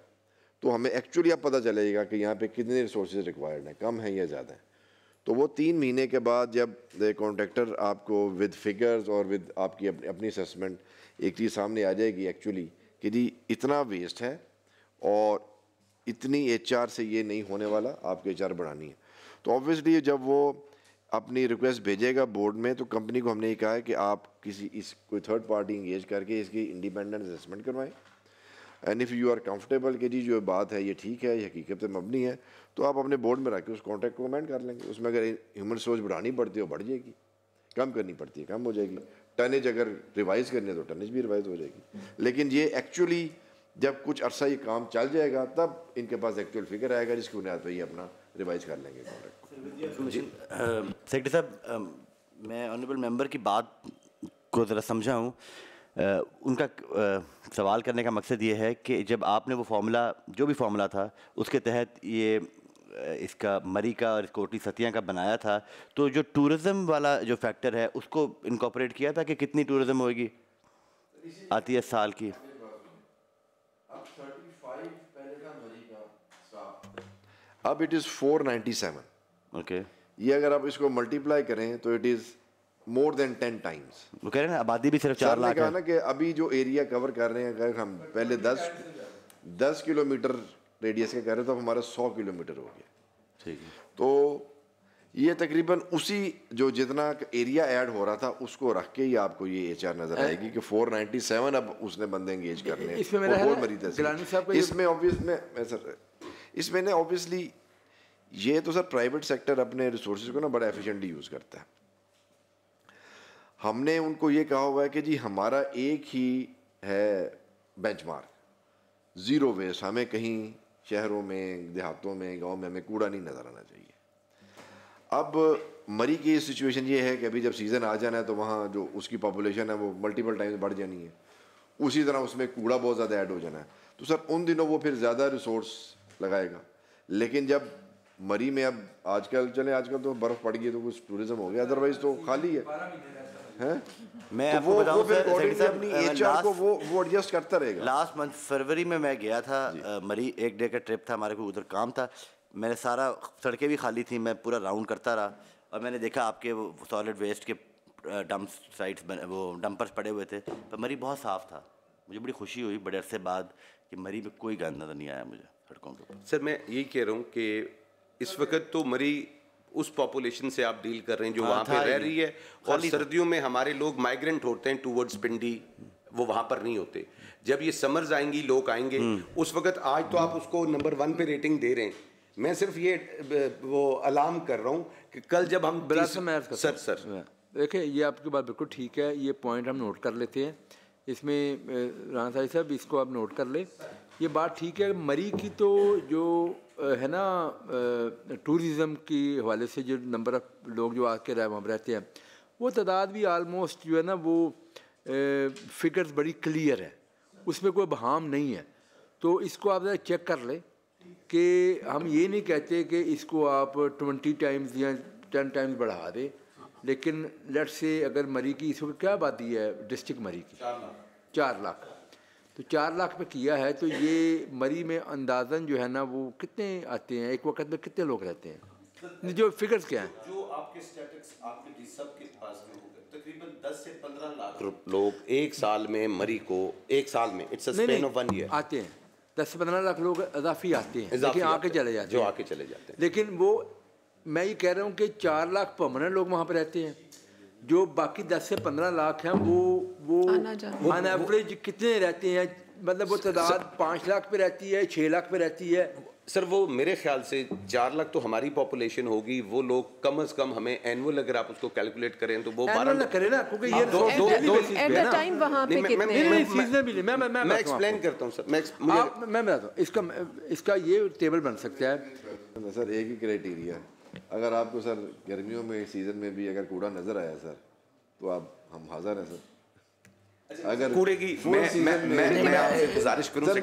Speaker 4: तो हमें एक्चुअली अब पता चलेगा कि यहाँ पे कितने रिसोर्सेज रिक्वायर्ड हैं, कम हैं या ज़्यादा हैं। तो वो 3 महीने के बाद जब कॉन्ट्रैक्टर आपको विद फिगर्स और विद आपकी अपनी असेसमेंट एक चीज़ सामने आ जाएगी एक्चुअली कि जी इतना वेस्ट है और इतनी HR से ये नहीं होने वाला, आपको HR बढ़ानी है। तो ऑब्वियसली जब वो अपनी रिक्वेस्ट भेजेगा बोर्ड में तो कंपनी को हमने ये कहा है कि आप कोई थर्ड पार्टी इंगेज करके इसकी इंडिपेंडेंट असेसमेंट करवाएं। And if you are comfortable कि जी जो बात है ये ठीक है, ये हकीकत में मबनी है, तो आप अपने बोर्ड में रख के उस कॉन्ट्रैक्ट को अमेंड कर लेंगे। उसमें अगर ह्यूमन रिसोर्स बढ़ानी पड़ती है बढ़ जाएगी, कम करनी पड़ती है कम हो जाएगी, टनेज अगर रिवाइज़ करनी है तो टनेज भी रिवाइज हो जाएगी। लेकिन ये एक्चुअली जब कुछ अरसा ये काम चल जाएगा तब इनके पास एक्चुअल फिगर आएगा जिसकी बुनियाद पर ये अपना रिवाइज कर लेंगे कॉन्ट्रैक्ट को।
Speaker 11: सेक्रेटरी साहब, मैं ऑनरेबल मेंबर की बात को ज़रा समझा हूँ। उनका सवाल करने का मकसद ये है कि जब आपने वो फार्मूला जो भी फार्मूला था उसके तहत ये इसका मरी का और कोटली सतिया का बनाया था, तो जो टूरिज़्म वाला जो फैक्टर है उसको इनकॉर्पोरेट किया था कि कितनी टूरिज़्म होगी आती है साल की?
Speaker 4: अब इट इज़ 497।
Speaker 11: ओके,
Speaker 4: ये अगर आप इसको मल्टीप्लाई करें तो it is more than 10 times.
Speaker 11: वो कह रहे हैं ना आबादी भी सिर्फ 4 लाख है
Speaker 4: ना कि अभी जो एरिया कवर कर रहे हैं, अगर हम पहले 10 किलोमीटर रेडियस के कर रहे हैं तो अब हमारा 100 किलोमीटर हो गया।
Speaker 11: ठीक है,
Speaker 4: तो ये तकरीबन उसी जो जितना एरिया ऐड हो रहा था उसको रख के ही आपको ये HR नजर आएगी कि 497 अब उसने बंदे एंगेज करने हैं। इसमें ना ऑब्वियसली ये तो सर प्राइवेट सेक्टर अपने रिसोर्सेज को ना बड़ा एफिशिएंटली यूज़ करता है। हमने उनको ये कहा हुआ है कि जी हमारा एक ही है बेंचमार्क, ज़ीरो वेस्ट। हमें कहीं शहरों में, देहातों में, गांव में हमें कूड़ा नहीं नज़र आना चाहिए। अब मरी की सिचुएशन ये है कि अभी जब सीज़न आ जाना है तो वहाँ जो उसकी पॉपुलेशन है वो मल्टीपल टाइम्स बढ़ जानी है, उसी तरह उसमें कूड़ा बहुत ज़्यादा ऐड हो जाना है। तो सर उन दिनों वो फिर ज़्यादा रिसोर्स लगाएगा। लेकिन जब मरी में अब आजकल तो बर्फ़ पड़ गई तो कुछ टूरिज़्म हो गया, अदरवाइज़ तो खाली है।
Speaker 11: मैं
Speaker 4: तो
Speaker 11: आपको बताऊं सर,
Speaker 4: अपनी HR को वो एडजस्ट करता रहेगा।
Speaker 11: लास्ट मंथ फरवरी में मैं गया था मरी, एक डे का ट्रिप था, हमारे को उधर काम था। मैंने सारा सड़कें भी खाली थी, मैं पूरा राउंड करता रहा और मैंने देखा आपके वो सॉलिड वेस्ट के डंप साइट्स वो डंपर्स पड़े हुए थे, पर मरी बहुत साफ़ था। मुझे बड़ी खुशी हुई बड़े अरसे बाद कि मरी में कोई गंद नज़र नहीं आया मुझे सड़कों के ऊपर।
Speaker 8: सर मैं यही कह रहा हूँ कि इस वक्त तो मरी उस पॉपुलेशन से आप डील कर रहे हैं जो वहाँ पे रह रही है, और सर्दियों में हमारे लोग माइग्रेंट होते हैं टूवर्ड्स पिंडी, वो वहाँ पर नहीं होते। जब ये समर्स आएंगी लोग आएंगे उस वक्त, आज तो आप उसको नंबर 1 पे रेटिंग दे रहे हैं, मैं सिर्फ ये वो अलार्म कर रहा हूँ कि कल जब हम
Speaker 7: सर देखिए ये आपकी बात बिल्कुल ठीक है, ये पॉइंट हम नोट कर लेते हैं। इसमें राना साहब इसको आप नोट कर ले, ये बात ठीक है। मरी की तो जो है ना टूरिज़म की हवाले से जो नंबर ऑफ लोग जो आके वहाँ रहते हैं वो तादाद भी आलमोस्ट जो है ना वो फिगर्स बड़ी क्लियर है, उसमें कोई बहाम नहीं है। तो इसको आप चेक कर ले कि हम ये नहीं कहते कि इसको आप 20 टाइम्स या 10 टाइम्स बढ़ा दे, लेकिन लेट्स से अगर मरी की इस वक्त क्या आबादी है डिस्ट्रिक्ट मरी की 4 लाख, तो 4 लाख पे किया है तो ये मरी में अंदाज़न जो है ना वो कितने आते हैं एक वक्त में, कितने लोग रहते हैं, जो फिगर्स क्या हैं?
Speaker 8: जो आपके स्टैटिस्टिक्स आपके सबके पास में होंगे तकरीबन 10 से 15 लाख लोग एक साल में मरी को, एक साल में it's a span of 1 year आते हैं।
Speaker 7: 10 से 15 लाख लोग इजाफी आते हैं, लेकिन आके चले जाते हैं,
Speaker 8: जो आके चले जाते हैं।
Speaker 7: लेकिन वो मैं ये कह रहा हूँ कि 4 लाख परमानेंट लोग वहाँ पर रहते हैं, जो बाकी 10 से 15 लाख हैं वो ऑन एवरेज कितने रहते हैं? मतलब वो तादाद 5 लाख पे रहती है, 6 लाख पे रहती है।
Speaker 8: सर वो मेरे ख्याल से 4 लाख तो हमारी पॉपुलेशन होगी, वो लोग कम से कम हमें एनुअल अगर आप उसको कैलकुलेट करें तो वो 12
Speaker 7: करें ना, क्योंकि ये
Speaker 9: एट द टाइम वहां पे कितने
Speaker 7: सीजनली मैं
Speaker 8: एक्सप्लेन करता हूं सर, मैं
Speaker 7: बताता हूं। इसका ये टेबल बन सकता है
Speaker 4: सर। एक ही क्राइटेरिया अगर आपको सर गर्मियों में सीज़न में भी अगर कूड़ा नज़र आया सर तो आप हम हाज़िर हैं सर। अगर
Speaker 8: कूड़े की मैं गुजारिश करूँ
Speaker 3: सर,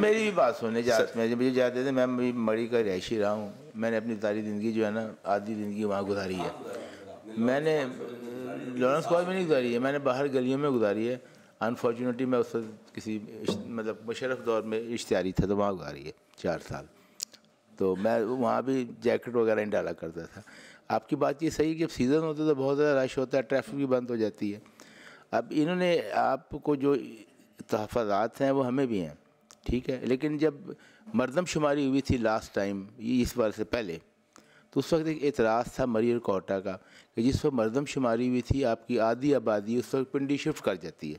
Speaker 3: मेरी भी बात सुनने जाते में मुझे जाते थे, मैं मरी का रहायशी रहा हूँ। मैंने अपनी सारी ज़िंदगी जो है ना आधी ज़िंदगी वहाँ गुजारी है। मैंने लॉरेंस कॉलेज में नहीं गुजारी है, मैंने बाहर गलियों में गुजारी है। अनफॉर्चुनेटली मैं उस वक्त किसी मतलब मुशर्रफ दौर में इश्तिहारी था तो वहाँ गुजारी है 4 साल। तो मैं वहाँ भी जैकेट वगैरह नहीं डाला करता था। आपकी बात ये सही है कि जब सीज़न होता है तो बहुत ज़्यादा रश होता है, ट्रैफिक भी बंद हो जाती है। अब इन्होंने आपको जो तहफ़्फ़ुज़ात हैं वो हमें भी हैं, ठीक है, लेकिन जब मरदमशुमारी हुई थी लास्ट टाइम इस बार से पहले, तो उस वक्त एक एतराज़ था मरी और कोटा का कि जिस वक्त मरदमशुमारी हुई थी आपकी आधी आबादी उस वक्त पिंडी शिफ्ट कर जाती है,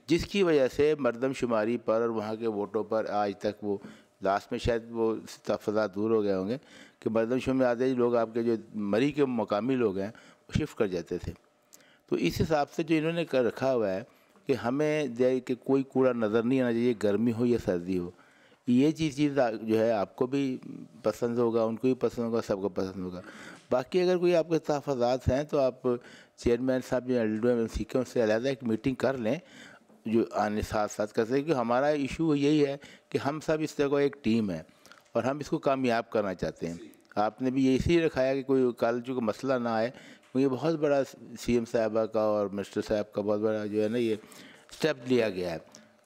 Speaker 3: जिसकी वजह से मरदमशुमारी पर और वहाँ के वोटों पर आज तक वो लास्ट में शायद वो तहफ़्फ़ुज़ात दूर हो गए होंगे कि मरदमशुमारी में आधे लोग आपके जो मरी के मकामी लोग हैं वो शिफ्ट कर जाते थे। तो इस हिसाब से जो इन्होंने कर रखा हुआ है कि हमें कि कोई कूड़ा नज़र नहीं आना चाहिए, गर्मी हो या सर्दी हो, ये चीज़ जो है आपको भी पसंद होगा, उनको भी पसंद होगा, सबको पसंद होगा। बाकी अगर कोई आपके तहफ़्फ़ुज़ात हैं तो आप चेयरमैन साहब जो एल सीखे उनसे अलहदा एक मीटिंग कर लें जो आने साथ साथ कर सकें, क्योंकि हमारा इशू यही है कि हम सब इस तरह का एक टीम है और हम इसको कामयाब करना चाहते हैं। आपने भी ये इसी रखाया कि कोई कल जो मसला ना आए, ये बहुत बड़ा सीएम साहबा का और मिनिस्टर साहब का बहुत बड़ा जो है ना ये स्टेप लिया गया है।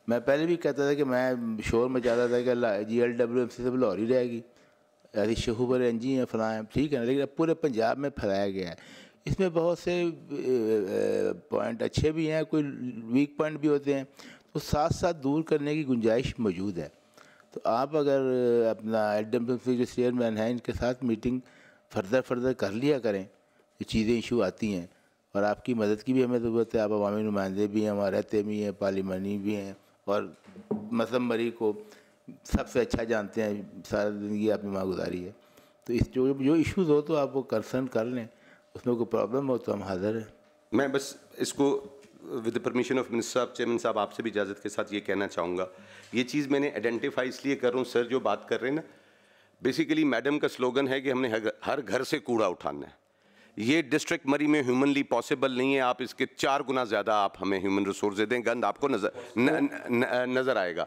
Speaker 3: मैं पहले भी कहता था कि मैं शोर मचाता था कि GLWMC से लाहौर ही रहेगी, ऐसी शहूबर एनजी हैं फलां हैं, ठीक है ना, लेकिन अब पूरे पंजाब में फैलाया गया है। इसमें बहुत से पॉइंट अच्छे भी हैं, कोई वीक पॉइंट भी होते हैं, तो साथ साथ दूर करने की गुंजाइश मौजूद है। तो आप अगर अपना LWMC जो चेयरमैन हैं इनके साथ मीटिंग फर्दर कर लिया करें, जो चीज़ें इशू आती हैं, और आपकी मदद की भी हमें ज़रूरत है। आप अवामी नुमाइंदे भी हैं, वहाँ रहते भी हैं, पार्लिमानी भी हैं और मसम मरी को सबसे अच्छा जानते हैं, सारा ज़िंदगी आपने वहाँ गुजारी है। तो इस जो इश्यूज़ हो तो आप वो कंसर्न कर लें, उसमें कोई प्रॉब्लम हो तो हम हाज़िर हैं।
Speaker 8: मैं बस इसको with the permission of minister साहब, चेयरमैन साहब, आपसे भी इजाज़त के साथ ये कहना चाहूँगा, ये चीज़ मैंने आइडेंटिफाई इसलिए कर रहा हूँ सर, जो बात कर रहे हैं ना, बेसिकली मैडम का स्लोगन है कि हमने हर घर से कूड़ा उठाना है। ये डिस्ट्रिक्ट मरी में ह्यूमनली पॉसिबल नहीं है। आप इसके 4 गुना ज़्यादा आप हमें ह्यूमन रिसोर्स दे दें, गंद आपको नज़र आएगा।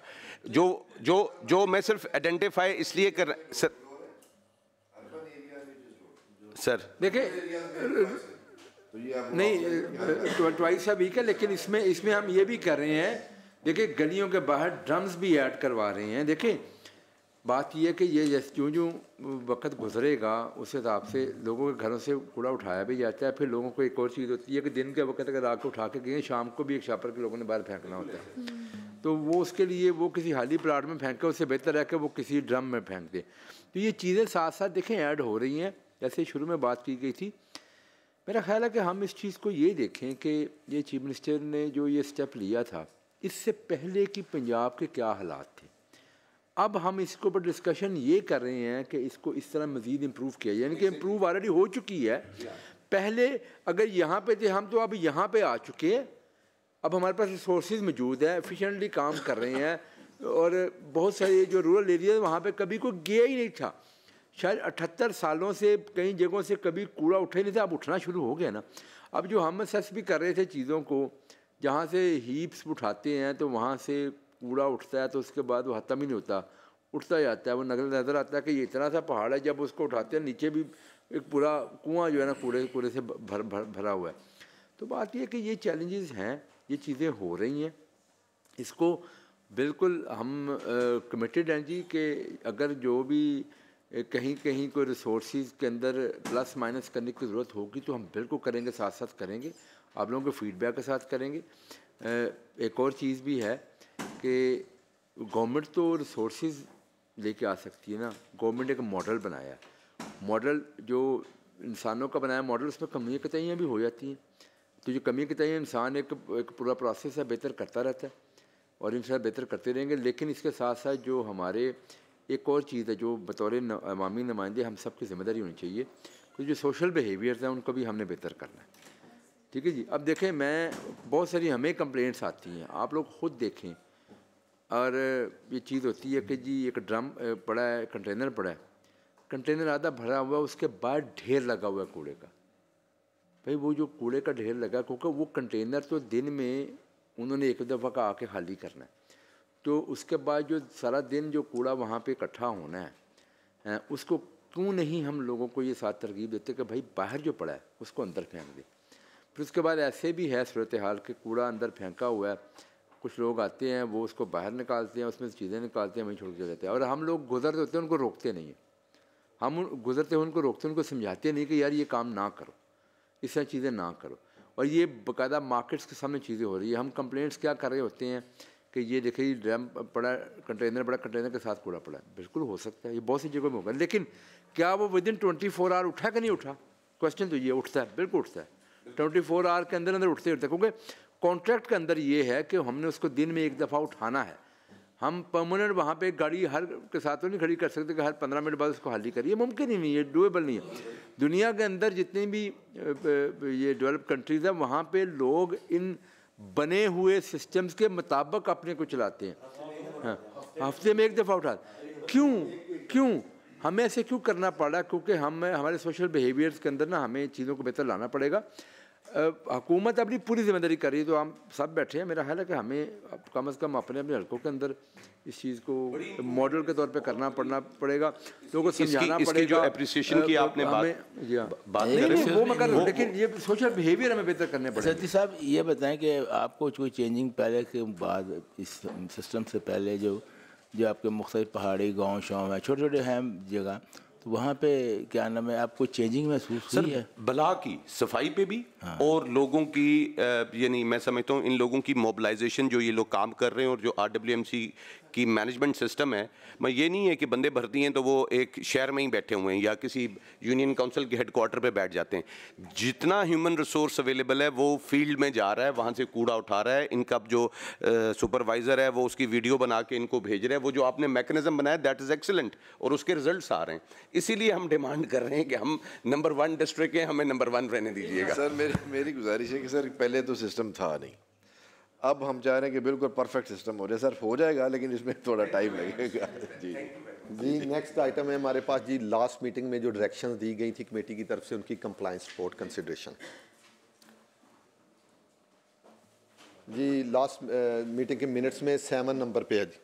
Speaker 8: जो मैं सिर्फ आइडेंटिफाई इसलिए कर सर
Speaker 7: देखिए नहीं ट्वाइस वीक है, लेकिन इसमें हम ये भी कर रहे हैं, देखिए गलियों के बाहर ड्रम्स भी ऐड करवा रहे हैं। देखिए बात यह है कि ये जैसे जो वक्त गुजरेगा उस हिसाब से लोगों के घरों से कूड़ा उठाया भी जाता है। फिर लोगों को एक और चीज़ होती है कि दिन के वक्त अगर आके उठा के गए, शाम को भी एक शापर के लोगों ने बाहर फेंकना होता है, तो वो उसके लिए वो किसी खाली प्लाट में फेंके, उससे बेहतर है कि वो किसी ड्रम में फेंक दे। तो ये चीज़ें साथ साथ देखें ऐड हो रही हैं। जैसे शुरू में बात की गई थी, मेरा ख्याल है कि हम इस चीज़ को ये देखें कि ये चीफ मिनिस्टर ने जो ये स्टेप लिया था, इससे पहले कि पंजाब के क्या हालात थे। अब हम इसके ऊपर डिस्कशन ये कर रहे हैं कि इसको इस तरह मज़ीद इम्प्रूव किया, यानी कि इम्प्रूव ऑलरेडी हो चुकी है। पहले अगर यहाँ पे थे हम, तो अब यहाँ पे आ चुके हैं। अब हमारे पास रिसोर्सेज मौजूद है, एफिशिएंटली काम कर रहे हैं, और बहुत सारे जो रूरल एरिया वहाँ पे कभी कोई गया ही नहीं था। शायद 78 सालों से कई जगहों से कभी कूड़ा उठे नहीं था, अब उठना शुरू हो गया ना। अब जो हम असेस भी कर रहे थे चीज़ों को, जहाँ से हीप्स उठाते हैं तो वहाँ से कूड़ा उठता है, तो उसके बाद वो ख़त्म ही नहीं होता, उठता जाता है। वो नज़र आता है कि ये इतना सा पहाड़ है, जब उसको उठाते हैं नीचे भी एक पूरा कुआँ जो है ना कूड़े से भरा हुआ है। तो बात ये कि ये चैलेंजेस हैं, ये चीज़ें हो रही हैं, इसको बिल्कुल हम कमिटेड हैं जी कि अगर जो भी कहीं कोई रिसोर्सेज के अंदर प्लस माइनस करने की ज़रूरत होगी तो हम बिल्कुल करेंगे, साथ साथ करेंगे, आप लोगों के फीडबैक के साथ करेंगे। एक और चीज़ भी है कि गवर्नमेंट तो रिसोर्सेज लेके आ सकती है ना। गवर्नमेंट एक मॉडल बनाया है, मॉडल जो इंसानों का बनाया मॉडल, उसमें कमियाँ कताइयाँ भी हो जाती हैं। तो जो कमियाँ कताइयाँ इंसान एक पूरा प्रोसेस है, बेहतर करता रहता है और इंशाल्लाह बेहतर करते रहेंगे। लेकिन इसके साथ साथ जो हमारे एक और चीज़ है जो बतौर अवामी नुमाइंदे हम सब की जिम्मेदारी होनी चाहिए, तो जो सोशल बिहेवियर्स हैं उनको भी हमने बेहतर करना है। ठीक है जी। अब देखें, मैं बहुत सारी हमें कंप्लेंट्स आती हैं, आप लोग ख़ुद देखें, और ये चीज़ होती है कि जी एक ड्रम पड़ा है, कंटेनर पड़ा है, कंटेनर आधा भरा हुआ है, उसके बाद ढेर लगा हुआ है कूड़े का। भाई वो जो कूड़े का ढेर लगा, क्योंकि वो कंटेनर तो दिन में उन्होंने एक दफ़ा का आके खाली करना है, तो उसके बाद जो सारा दिन जो कूड़ा वहाँ पे इकट्ठा होना है, उसको क्यों नहीं हम लोगों को ये साथ तरगीब देते कि भाई बाहर जो पड़ा है उसको अंदर फेंक दे। फिर उसके बाद ऐसे भी है सूरत हाल कि कूड़ा अंदर फेंका हुआ है, कुछ लोग आते हैं वो उसको बाहर निकालते हैं, उसमें चीज़ें निकालते हैं, वहीं छोड़ के जाते हैं, और हम लोग गुजरते होते हैं उनको रोकते नहीं हैं। हम गुजरते हुए उनको रोकते हैं, उनको समझाते नहीं कि यार ये काम ना करो, इस तरह चीज़ें ना करो। और ये बाकायदा मार्केट्स के सामने चीज़ें हो रही है। हम कंप्लेंट्स क्या कर रहे होते हैं कि ये देखिए ड्रम पड़ा, कंटेनर बड़ा, कंटेनर के साथ कूड़ा पड़ा है। बिल्कुल हो सकता है, ये बहुत सी जगहों में होगा, लेकिन क्या वो विदिन 24 आवर उठा कि नहीं उठा? क्वेश्चन तो ये उठता है, बिल्कुल उठता है, 24 आवर के अंदर अंदर उठते है, क्योंकि कॉन्ट्रैक्ट के अंदर ये है कि हमने उसको दिन में एक दफ़ा उठाना है। हम परमानेंट वहाँ पे गाड़ी हर के साथ तो नहीं खड़ी कर सकते कि हर 15 मिनट बाद उसको खाली करिए, मुमकिन ही नहीं है, डूएबल नहीं है। दुनिया के अंदर जितनी भी ये डेवलप कंट्रीज़ हैं वहाँ पे लोग इन बने हुए सिस्टम्स के मुताबिक अपने को चलाते हैं। हाँ, हफ्ते में एक दफ़ा उठा, क्यों हमें ऐसे क्यों करना पड़ा? क्योंकि हमारे सोशल बिहेवियर्स के अंदर ना हमें चीज़ों को बेहतर लाना पड़ेगा। हुकूमत अपनी पूरी जिम्मेदारी कर रही है, तो हम सब बैठे हैं। मेरा ख्याल है कि हमें कम से कम अपने अपने हलकों के अंदर इस चीज़ को मॉडल के तौर पे करना पड़ेगा, लोगों को समझाना पड़ेगा।
Speaker 8: जो एप्रिसिएशन की आपने बात
Speaker 7: वो मैं कर रहा हूँ, लेकिन ये सोशल बिहेवियर हमें बेहतर करने पड़ेगा।
Speaker 3: सती साहब ये बताएं कि आपको कोई चेंजिंग पहले के बाद इस सिस्टम से पहले जो आपके मुख्तलिफ पहाड़ी गाँव शाँव है, छोटे छोटे हैं जगह, तो वहाँ पे क्या नाम है, आपको चेंजिंग महसूस हुई है?
Speaker 8: बला की सफाई पे भी और लोगों की यानी मैं समझता हूँ इन लोगों की मोबिलाइजेशन जो ये लोग काम कर रहे हैं और जो RWMC की मैनेजमेंट सिस्टम है, मैं ये नहीं है कि बंदे भरती हैं तो वो एक शहर में ही बैठे हुए हैं या किसी यूनियन काउंसिल के हेडक्वार्टर पे बैठ जाते हैं। जितना ह्यूमन रिसोर्स अवेलेबल है वो फील्ड में जा रहा है, वहाँ से कूड़ा उठा रहा है। इनका जो सुपरवाइज़र है वो उसकी वीडियो बना के इनको भेज रहे हैं। वो जो आपने मैकेनिज्म बनाया दैट इज़ एक्सीलेंट और उसके रिजल्ट्स आ रहे हैं। इसीलिए हम डिमांड कर रहे हैं कि हम नंबर 1 डिस्ट्रिक्ट हैं, हमें नंबर 1 रहने दीजिएगा।
Speaker 4: सर मेरी गुजारिश है कि सर पहले तो सिस्टम था नहीं, अब हम चाह रहे हैं कि बिल्कुल परफेक्ट सिस्टम हो जाए। सर हो जाएगा लेकिन इसमें थोड़ा टाइम लगेगा।
Speaker 1: जी नेक्स्ट आइटम है हमारे पास जी, लास्ट मीटिंग में जो डायरेक्शंस दी गई थी कमेटी की तरफ से, उनकी कंप्लायंस रिपोर्ट कंसिडरेशन। जी लास्ट मीटिंग के मिनट्स में 7 नंबर पे है जी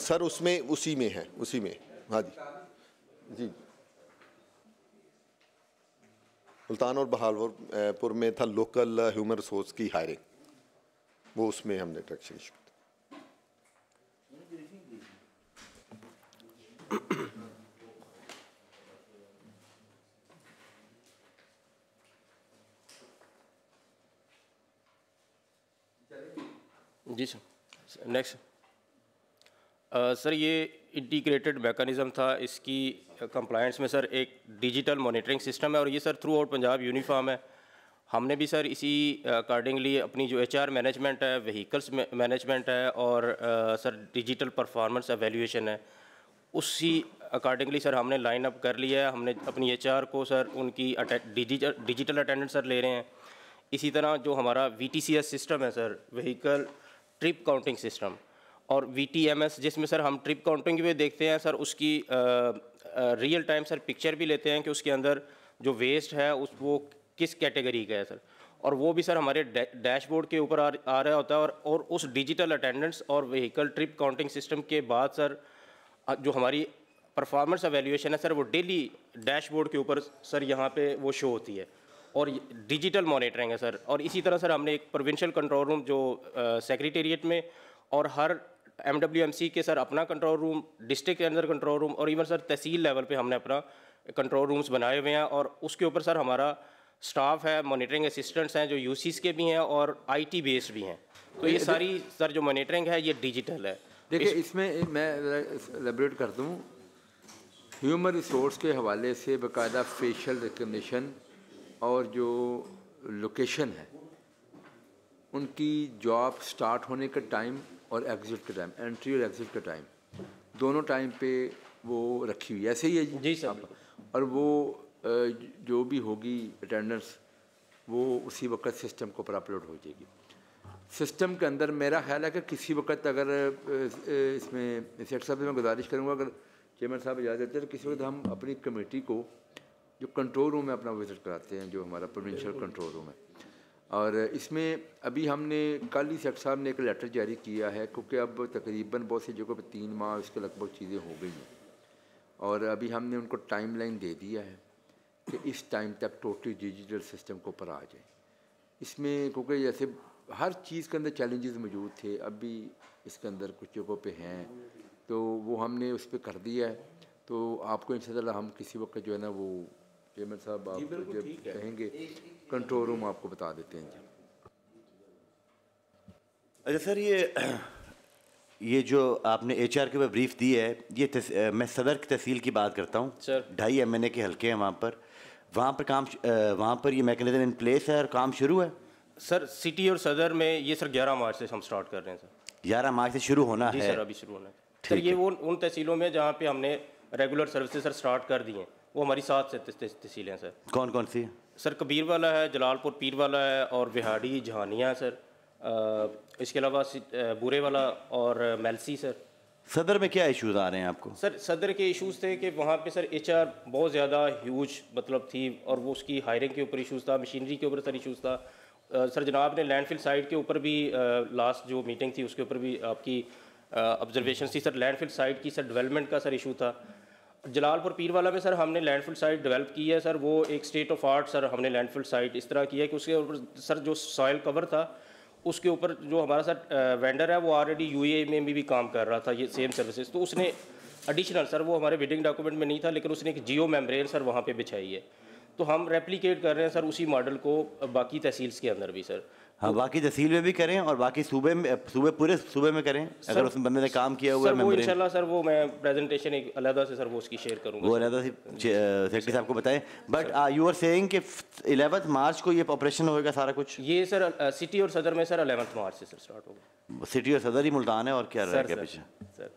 Speaker 1: सर, उसमें उसी में है, उसी में। हाँ जी जी सुल्तान और बहावलपुर में था लोकल ह्यूमन रिसोर्स की हायरिंग, वो उसमें हमने डायरेक्शन इशू
Speaker 12: जी सर। नेक्स्ट सर, ये इंटीग्रेटेड मैकेनिज़्म था, इसकी कंप्लायंस में सर एक डिजिटल मॉनिटरिंग सिस्टम है और ये sir through out Punjab uniform है। हमने भी सर इसी अकॉर्डिंगली अपनी जो HR मैनेजमेंट है, व्हीकल्स मैनेजमेंट है और सर डिजिटल परफॉर्मेंस एवेल्यूएशन है, उसी अकॉर्डिंगली सर हमने लाइन अप कर लिया है। हमने अपनी HR को सर उनकी डिजिटल अटेंडेंस सर ले रहे हैं। इसी तरह जो हमारा VTCS सिस्टम है sir, vehicle trip counting system, और VTMS जिसमें सर हम ट्रिप काउंटिंग भी देखते हैं सर, उसकी रियल टाइम सर पिक्चर भी लेते हैं कि उसके अंदर जो वेस्ट है वो किस कैटेगरी का है सर, और वो भी सर हमारे डैशबोर्ड के ऊपर आ रहा होता है। और उस डिजिटल अटेंडेंस और व्हीकल ट्रिप काउंटिंग सिस्टम के बाद सर जो हमारी परफॉर्मेंस एवेल्यूएशन है सर, वो डेली डैशबोर्ड के ऊपर सर यहाँ पे वो शो होती है और डिजिटल मॉनिटरिंग है सर। और इसी तरह सर हमने एक प्रोविंशियल कंट्रोल रूम जो सेक्रेटेरिएट में और हर MWMC के सर अपना कंट्रोल रूम, डिस्ट्रिक्ट के अंदर कंट्रोल रूम और इवन सर तहसील लेवल पे हमने अपना कंट्रोल रूम्स बनाए हुए हैं। और उसके ऊपर सर हमारा स्टाफ है, मॉनिटरिंग असिस्टेंट्स हैं जो UCs के भी हैं और IT बेस्ड भी हैं। तो ये सारी सर जो मॉनिटरिंग है ये डिजिटल है।
Speaker 7: देखिए इसमें मैं एलेबोरेट करता हूँ। ह्यूमन रिसोर्स के हवाले से बाकायदा फेशियल रिकग्निशन और जो लोकेशन है उनकी जॉब स्टार्ट होने का टाइम और एग्ज़िट का टाइम, एंट्री और एग्ज़िट का टाइम, दोनों टाइम पे वो रखी हुई ऐसे ही है
Speaker 12: जी सर।
Speaker 7: और वो जो भी होगी अटेंडेंस वो उसी वक्त सिस्टम के ऊपर अपलोड हो जाएगी। सिस्टम के अंदर मेरा ख्याल है कि किसी वक्त अगर इसमें सेठ साहब से मैं गुजारिश करूँगा, अगर चेयरमैन साहब इजाज़त देते हैं तो किसी वक्त हम अपनी कमेटी को जो कंट्रोल रूम में अपना विज़िट कराते हैं, जो हमारा प्रोविंशियल कंट्रोल रूम है। और इसमें अभी हमने कल ही सेक्रेटरी साहब ने एक लेटर जारी किया है, क्योंकि अब तकरीबन बहुत सी जगहों पर 3 माह इसके लगभग चीज़ें हो गई हैं, और अभी हमने उनको टाइमलाइन दे दिया है कि इस टाइम तक टोटली डिजिटल सिस्टम को पर आ जाए। इसमें क्योंकि जैसे हर चीज़ के अंदर चैलेंजेस मौजूद थे, अब भी इसके अंदर कुछ जगहों पे हैं, तो वो हमने उस पर कर दिया है। तो आपको इंशाअल्लाह हम किसी वक्त जो है ना वो चेयरमैन साहब आप जब कहेंगे कंट्रोल रूम आपको बता देते हैं जी।
Speaker 11: अच्छा सर, ये जो आपने HR के ऊपर ब्रीफ दी है, ये मैं सदर की तहसील की बात करता हूँ सर। 2.5 MNA के हल्के हैं वहाँ पर ये मैकेनिज्म इन प्लेस है और काम शुरू है
Speaker 12: सर। सिटी और सदर में ये सर 11 मार्च से हम स्टार्ट कर रहे हैं सर।
Speaker 11: 11 मार्च से शुरू होना
Speaker 12: जी
Speaker 11: है?
Speaker 12: सर अभी शुरू होना है सर। ये वो उन तहसीलों में जहाँ पे हमने रेगुलर सर्विसेज सर स्टार्ट कर दी हैं, वो हमारी 7 तहसीलें हैं सर।
Speaker 11: कौन कौन सी?
Speaker 12: सर कबीर वाला है, जलालपुर पीर वाला है, और विहाड़ी जहानिया है सर। इसके अलावा बुरे वाला और मेलसी सर।
Speaker 11: सदर में क्या इश्यूज आ रहे हैं आपको?
Speaker 12: सर सदर के इश्यूज थे कि वहाँ पे सर HR बहुत ज़्यादा ह्यूज मतलब थी, और वो उसकी हायरिंग के ऊपर इश्यूज था, मशीनरी के ऊपर सर इश्यूज था। सर जनाब ने लैंडफिल साइट के ऊपर भी लास्ट जो मीटिंग थी उसके ऊपर भी आपकी ऑब्जर्वेशन थी सर। लैंडफिल साइट की सर डेवलपमेंट का सर इशू था। जलालपुर पीर वाला में सर हमने लैंडफिल साइट डेवलप की है सर। वो एक स्टेट ऑफ आर्ट सर हमने लैंडफिल साइट इस तरह की है कि उसके ऊपर सर जो सॉइल कवर था उसके ऊपर जो हमारा सर वेंडर है वो ऑलरेडी UAE में भी काम कर रहा था ये सेम सर्विसेज, तो उसने एडिशनल सर वो हमारे बिडिंग डॉक्यूमेंट में नहीं था, लेकिन उसने एक जियो मेम्ब्रेन सर वहाँ पे बिछाई है। तो हम रेप्लिकेट कर रहे हैं सर उसी मॉडल को बाकी तहसील्स के अंदर भी सर।
Speaker 11: हाँ, बाकी तहसील में भी करें और बाकी पूरे सूबे में करें अगर उस बंदे ने काम किया हुआ है।
Speaker 12: वो इंशाल्लाह सर वो मैं प्रेजेंटेशन एक अलग से सर वो उसकी शेयर करूंगा,
Speaker 11: वो अलग से सेक्रेटरी साहब को बताएं। बट यू आर सेइंग कि 11 मार्च को ये ऑपरेशन होएगा सारा कुछ?
Speaker 12: ये सर सिटी और सदर में सर 11 मार्च से सर स्टार्ट होगा।
Speaker 11: सिटी और सदर ही मुल्तान है, और क्या रह गया पीछे?
Speaker 12: सर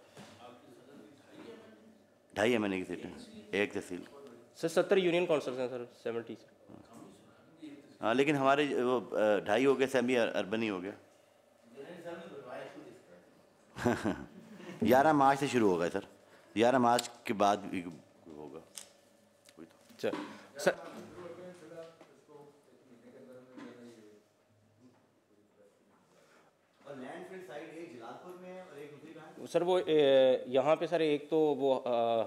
Speaker 11: 2.5 MNA की सीटें, एक तहसील
Speaker 12: सर। 70 यूनियन काउंसिल हैं सर, 70 सर।
Speaker 11: हाँ, लेकिन हमारे वो 2.5 हो गया, सेमी अर्बन ही हो गया। 11 मार्च से शुरू होगा सर, 11 मार्च के बाद भी होगा।
Speaker 12: सर सर वो यहाँ पे सर एक तो वो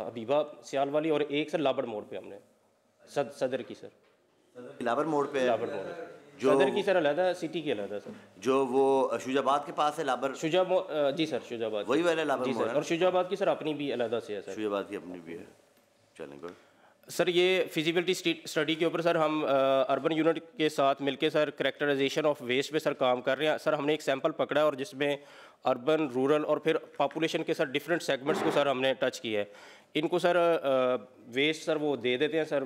Speaker 12: हबीबा सियाल वाली, और एक सर लाबड़ मोड़ पे हमने सदर की सर।
Speaker 11: लाबर मोड़ पे
Speaker 12: लाबर मोड़ जो सदर की सर अलग है, सिटी की अलग है सर।
Speaker 11: जो वो शुजाबाद के पास है लाबर
Speaker 12: जी सर, शुजाबाद
Speaker 11: वही वाला लाबर
Speaker 12: मोड़, और शुजाबाद की सर अपनी भी अलग से है सर।
Speaker 11: शुजाबाद की अपनी भी है। चलें गुड
Speaker 12: सर। ये फिजिबिलिटी स्टडी के ऊपर सर हम अर्बन यूनिट के साथ मिलके सर करेक्टराइजेशन ऑफ वेस्ट पे सर काम कर रहे हैं सर। हमने एक सैंपल पकड़ा है और जिसमें अर्बन, रूरल और फिर पॉपुलेशन के सर डिफरेंट सेगमेंट्स को सर हमने टच किया है। इनको सर वेस्ट सर वो दे देते हैं सर,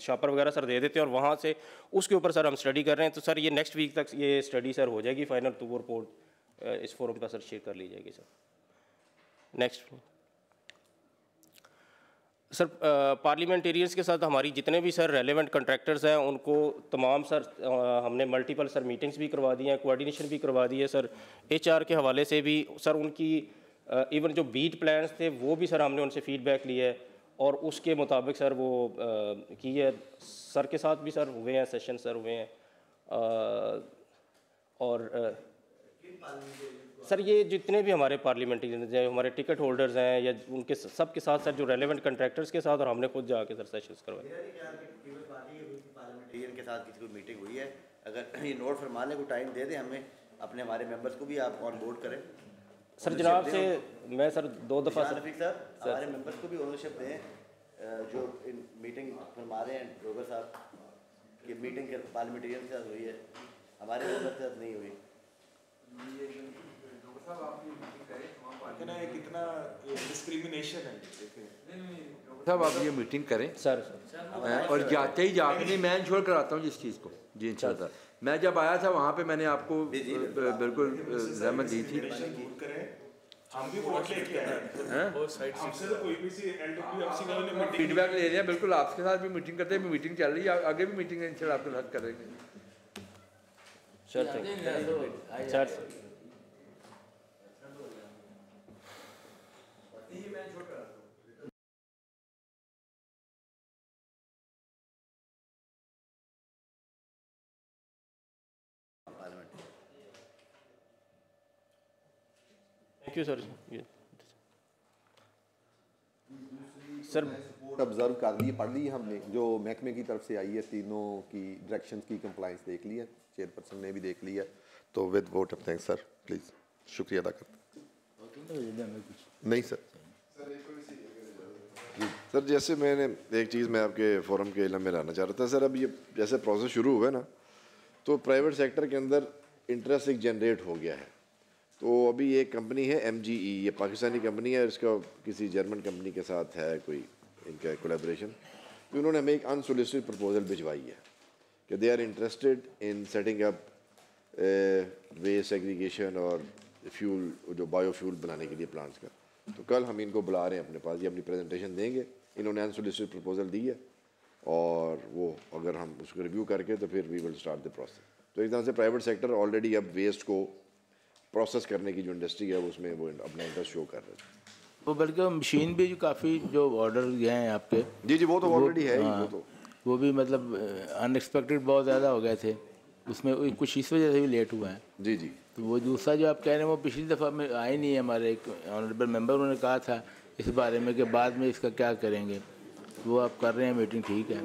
Speaker 12: शॉपर वगैरह सर दे देते हैं, और वहाँ से उसके ऊपर सर हम स्टडी कर रहे हैं। तो सर ये नेक्स्ट वीक तक ये स्टडी सर हो जाएगी फाइनल, तो वो रिपोर्ट इस फोरम पर सर शेयर कर ली जाएगी सर। नेक्स्ट सर पार्लियामेंटेरियंस के साथ हमारी जितने भी सर रेलेवेंट कॉन्ट्रैक्टर्स हैं उनको तमाम सर हमने मल्टीपल सर मीटिंग्स भी करवा दी हैं, कोऑर्डिनेशन भी करवा दी है सर। HR के हवाले से भी सर उनकी इवन जो बीट प्लान्स थे वो भी सर हमने उनसे फीडबैक लिया है, और उसके मुताबिक सर वो की है। सर के साथ भी सर हुए हैं सेशन सर हुए हैं, और सर ये जितने भी हमारे पार्लियामेंटेरियंस हैं, हमारे टिकट होल्डर्स हैं, या उनके सब के साथ सर जो रेलेवेंट कॉन्ट्रैक्टर्स के साथ, और हमने खुद जाके सर सेशंस करवाए।
Speaker 11: पार्लियामेंटेरियन के साथ किसी कोई मीटिंग हुई है? अगर ये नोट फरमाने को टाइम दे दें हमें, अपने हमारे मेंबर्स को भी आप ऑन बोर्ड करें
Speaker 12: सर। जनाब से मैं सर 2 दफ़ा
Speaker 11: सर हमारे मेंबर्स को भी ओनरशिप दें जो इन मीटिंग फरमा रहे हैं। डोगर साहब की मीटिंग पार्लियामेंटेरियन के साथ हुई है, हमारे मेंबर के साथ नहीं हुई।
Speaker 6: कितना डिस्क्रिमिनेशन है
Speaker 7: साहब, आप ये मीटिंग करें
Speaker 12: सर,
Speaker 7: और जाते ही जाके मैं इंश्योर कराता हूँ जिस चीज़ को जी इंशाल्लाह। मैं जब आया था वहाँ पे मैंने आपको बिल्कुल रहमत दी थी।
Speaker 6: हम भी वोट लेके आए हैं, हमसे तो कोई भी सी LWFC वालों ने
Speaker 7: फीडबैक ले रहे हैं, बिल्कुल आपके साथ भी मीटिंग करते हैं। मीटिंग चल रही है, आगे भी मीटिंग इंशाल्लाह आपके साथ करेंगे
Speaker 12: sir. Thank you sir. Sir
Speaker 1: observe कर लिए, पढ़ ली हमने, जो महकमे की तरफ से आई है, तीनों की डायरेक्शन की कंप्लाइंस देख ली है, चेयरपर्सन ने भी देख लिया, तो with vote of thanks sir, please शुक्रिया अदा करते नहीं सर।
Speaker 4: सर जैसे मैंने एक चीज़ मैं आपके फोरम के इल्म में लाना चाह रहा था सर, अब ये जैसे प्रोसेस शुरू हुआ है ना, तो प्राइवेट सेक्टर के अंदर इंटरेस्ट एक जनरेट हो गया है। तो अभी एक कंपनी है MGE, ये पाकिस्तानी कंपनी है, इसका किसी जर्मन कंपनी के साथ है कोई इनका कोलैबोरेशन। तो उन्होंने हमें एक अनसोलिसिटेड प्रपोजल भिजवाई है कि they are interested in setting up waste aggregation और फ्यूल, जो बायोफ्यूल बनाने के लिए प्लांट्स का। तो कल हम इनको बुला रहे हैं अपने पास, ये अपनी प्रेजेंटेशन देंगे। इन्होंने अनसोलिसिटेड प्रपोजल दी है और वो अगर हम उसको रिव्यू करके तो फिर we will start the process. तो एक तरह से प्राइवेट सेक्टर ऑलरेडी अब वेस्ट को प्रोसेस करने की जो इंडस्ट्री है उसमें वो अपना इंटरेस्ट शो कर रहे हैं।
Speaker 3: वो बल्कि मशीन भी जो काफ़ी जो ऑर्डर गए हैं आपके,
Speaker 4: जी वो तो ऑलरेडी है ही,
Speaker 3: हाँ, वो भी मतलब अनएक्सपेक्टेड बहुत ज़्यादा हो गए थे, उसमें कुछ इस वजह से भी लेट हुआ है।
Speaker 4: जी जी।
Speaker 3: तो वो दूसरा जो आप कह रहे हैं वो पिछली दफ़ा में आए नहीं है, हमारे एक ऑनरेबल मेंबर उन्होंने कहा था इस बारे में कि बाद में इसका क्या करेंगे, वो आप कर रहे हैं मीटिंग, ठीक है।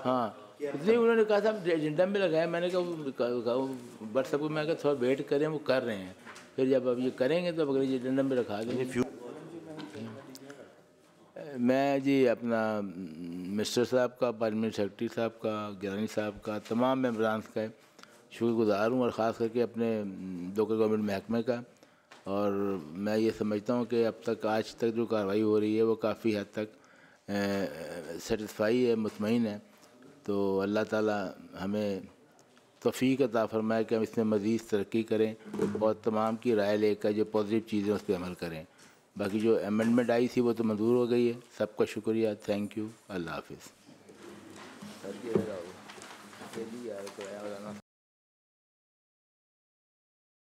Speaker 3: हाँ इसलिए उन्होंने कहा था हम एजेंडा में लगाए, मैंने कहा व्हाट्सएप को मैं कहा थोड़ा वेट करें, वो कर रहे हैं, फिर जब अब ये करेंगे तो अगर एजेंडा में रखा देंगे। मैं जी अपना मिनिस्टर साहब का, पार्लियामेंट सेक्रेटरी साहब का, गिलानी साहब का, तमाम मेम्बरान का शुक्रगुजार हूँ, और ख़ास करके अपने लोकल गवर्नमेंट महकमे का। और मैं ये समझता हूँ कि अब तक आज तक जो कार्रवाई हो रही है वो काफ़ी हद तक सेटिस्फाई है, मुतमईन है। तो अल्लाह ताला हमें तौफीक अता फरमाए कि हम इसमें मज़ीद तरक्की करें और तमाम की राय लेकर जो पॉजिटिव चीज़ें उस पर अमल करें। बाकी जो अमेंडमेंट आई थी वो तो मंजूर हो गई है, सबका शुक्रिया, थैंक यू, अल्लाह हाफिज़।